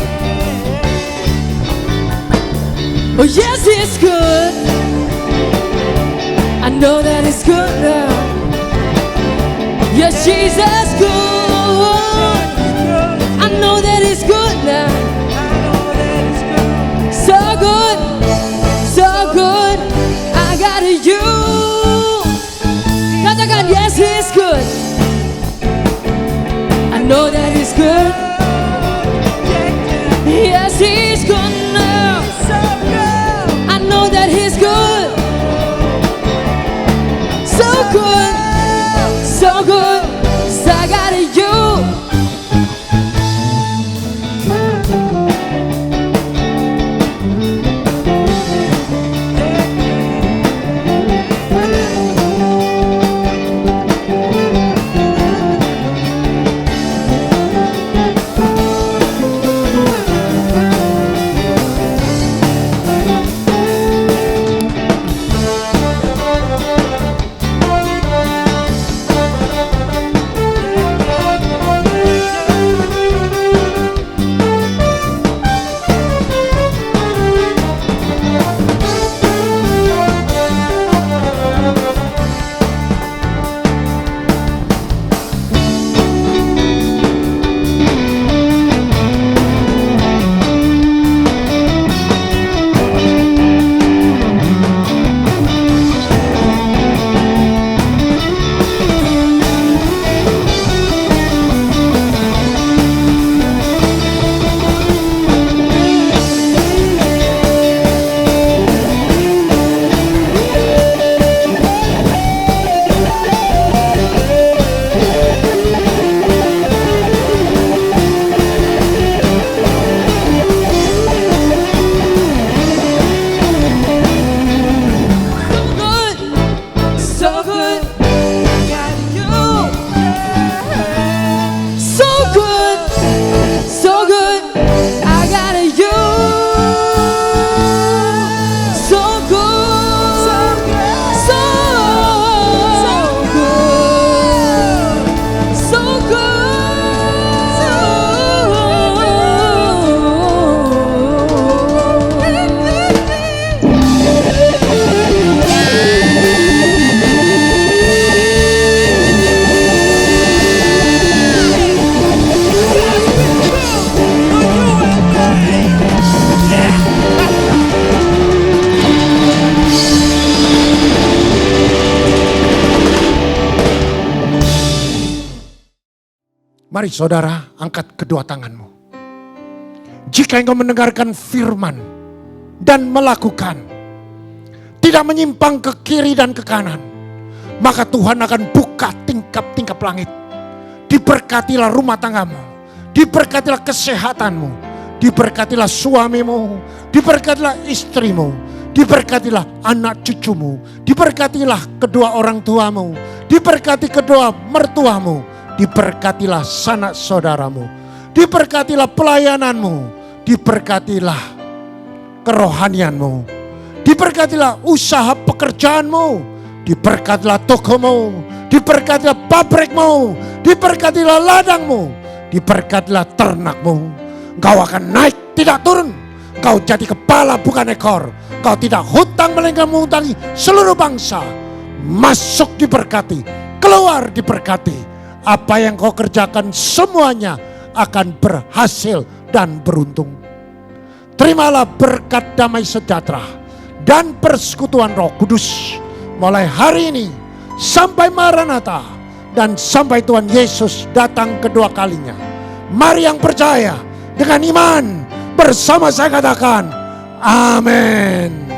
Speaker 2: Oh yes, it's good. I know that it's good now. Yes, Jesus good. I know that it's good now. So good, so good. I got you. Katakan yes, it's good. I know that it's good. Yes, he's good now. I know that he's good. So good, so good. I got you.
Speaker 4: Mari saudara, angkat kedua tanganmu. Jika engkau mendengarkan firman dan melakukan, tidak menyimpang ke kiri dan ke kanan, maka Tuhan akan buka tingkap-tingkap langit. Diberkatilah rumah tanggamu, diberkatilah kesehatanmu, diberkatilah suamimu, diberkatilah istrimu, diberkatilah anak cucumu, diberkatilah kedua orang tuamu, diberkati kedua mertuamu, diberkatilah sanak saudaramu, diberkatilah pelayananmu, diberkatilah kerohanianmu, diberkatilah usaha pekerjaanmu, diberkatilah tokomu, diberkatilah pabrikmu, diberkatilah ladangmu, diberkatilah ternakmu. Engkau akan naik tidak turun, engkau jadi kepala bukan ekor, engkau tidak hutang melainkan menghutangi seluruh bangsa. Masuk diberkati, keluar diberkati. Apa yang kau kerjakan semuanya akan berhasil dan beruntung. Terimalah berkat damai sejahtera dan persekutuan Roh Kudus mulai hari ini sampai Maranatha dan sampai Tuhan Yesus datang kedua kalinya. Mari yang percaya dengan iman bersama saya katakan amin.